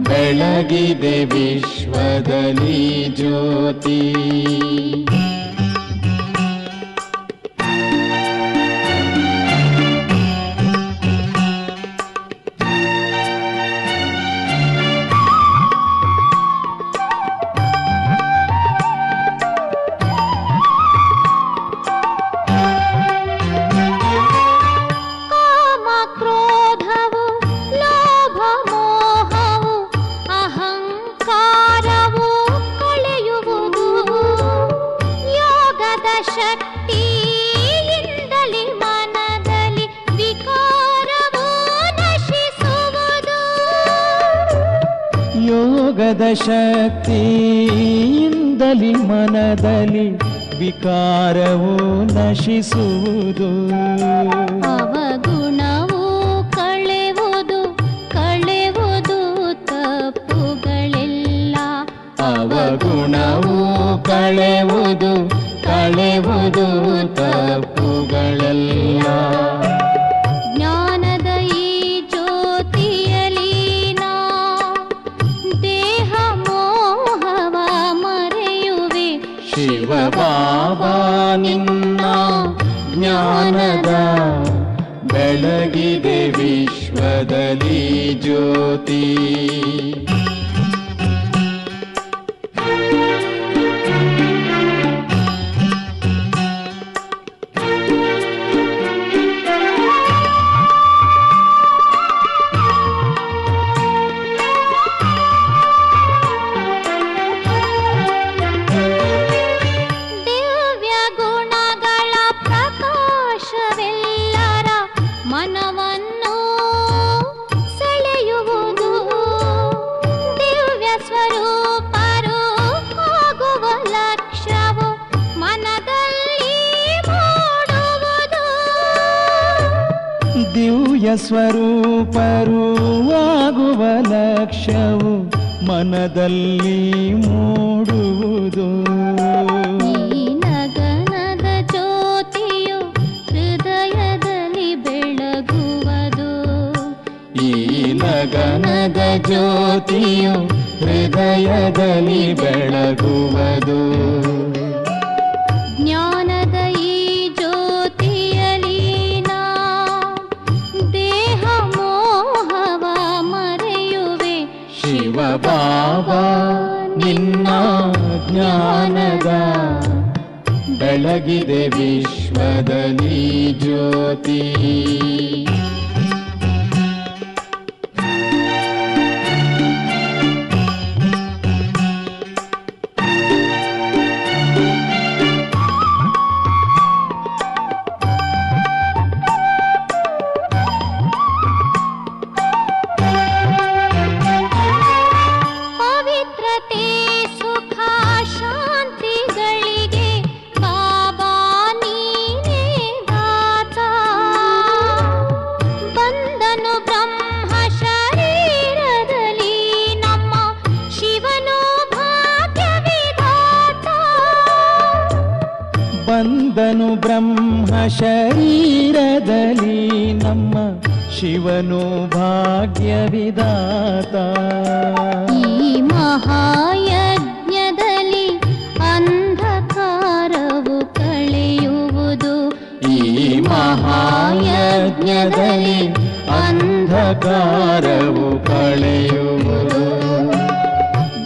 ಬೆಳಗಿದೆ ವಿಶ್ವದಲ್ಲಿ ಜ್ಯೋತಿ. ಕಾಮ ಕ್ರೋಧವು ಲೋಭ ಮೋಹವು ಅಹಂಕಾರವು ಕಳೆಯುವುದು. ಯೋಗದ ಶಕ್ತಿಯಿಂದಲೇ ಮನದಲ್ಲಿ ವಿಕಾರವು ನಶಿಸುವುದು. ಯೋಗದ ಶಕ್ತಿಯಿಂದಲಿ ಮನದಲ್ಲಿ ವಿಕಾರವು ನಶಿಸುವುದು. ಅವಗುಣವು ಕಳೆವುದು ಕಳೆವುದು ತಪ್ಪುಗಳೆಲ್ಲ. ಅವಗುಣವು ಕಳೆವುದು ಕಳೆವುದು ತಪ್ಪುಗಳೆಲ್ಲ. ಜ್ಞಾನದ ಈ ಜ್ಯೋತಿಯಲಿ ನಾ ದೇಹ ಮೋಹವ ಮರೆಯುವೆ. ಶಿವ ಬಾಬಾ ನಿನ್ನ ಜ್ಞಾನದ ವಿಶ್ವದಲ್ಲಿ ಜ್ಯೋತಿ. ದಿವ್ಯ ಗುಣಗಳ ಪ್ರಕಾಶವೆಲ್ಲರ ಮನವನ್ನು ಸೆಳೆಯುವುದು. ದಿವ್ಯ ಸ್ವರೂಪರು ಆಗುವ ಲಕ್ಷ್ಯವು ಮನದಲ್ಲಿ ಮೂಡುವುದು. ದಿವ್ಯ ಸ್ವರೂಪರು ಆಗುವ ಲಕ್ಷ್ಯವು ಮನದಲ್ಲಿ ಮೂಡುವುದು. ಈ ನಗನದ ಜ್ಯೋತಿಯು ಹೃದಯದಲ್ಲಿ ಬೆಳಗುವುದು. ಈ ನಗನದ ಜ್ಯೋತಿಯು ಹೃದಯದಲ್ಲಿ ಬೆಳಗುವುದು. ಜ್ಞಾನದ ಈ ಜ್ಯೋತಿಯಲಿ ನಾ ದೇಹ ಮೋಹವ ಮರೆಯುವೆ. ಶಿವ ಬಾಬಾ ನಿನ್ನ ಜ್ಞಾನದ ಬೆಳಗಿದೆ ವಿಶ್ವದಲ್ಲಿ ಜ್ಯೋತಿ. ಪವಿತ್ರತೆ ಸುಖ ಶಾಂತಿಗಳಿಗೆ ಬಾಬಾ ನೀನೇ ದಾತ. ಬಂದನು ಬ್ರಹ್ಮ ಶರೀರದಲ್ಲಿ ನಮ್ಮ ಶಿವನು ಭಾಗ್ಯವಿದಾತ. ಬಂದನು ಬ್ರಹ್ಮ ಶರೀರದಲ್ಲಿ ನಮ್ಮ ಶಿವನು ಭಾಗ್ಯವಿದಾತ. ಈ ಮಹಾಯಜ್ಞದಲ್ಲಿ ಅಂಧಕಾರವು ಕಳೆಯುವುದು. ಈ ಮಹಾಯಜ್ಞದಲ್ಲಿ ಅಂಧಕಾರವು ಕಳೆಯುವುದು.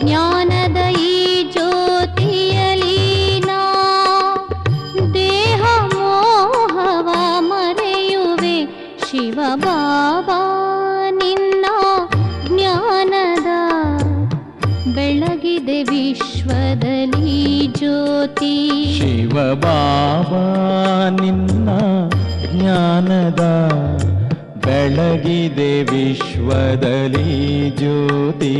ಜ್ಞಾನದ ಈ ಜ್ಯೋತಿಯಲಿ ನಾ ದೇಹ ಮೋಹವ ಮರೆಯುವೆ. ಶಿವ ಬಾಬಾ ನಿನ್ನ ಜ್ಞಾನದ ಬೆಳಗಿದೆ ವಿಶ್ವದಲ್ಲಿ ಜ್ಯೋತಿ. ಶಿವ ಬಾಬಾ ನಿನ್ನ ಜ್ಞಾನದ ಬೆಳಗಿದೆ ವಿಶ್ವದಲ್ಲಿ ಜ್ಯೋತಿ.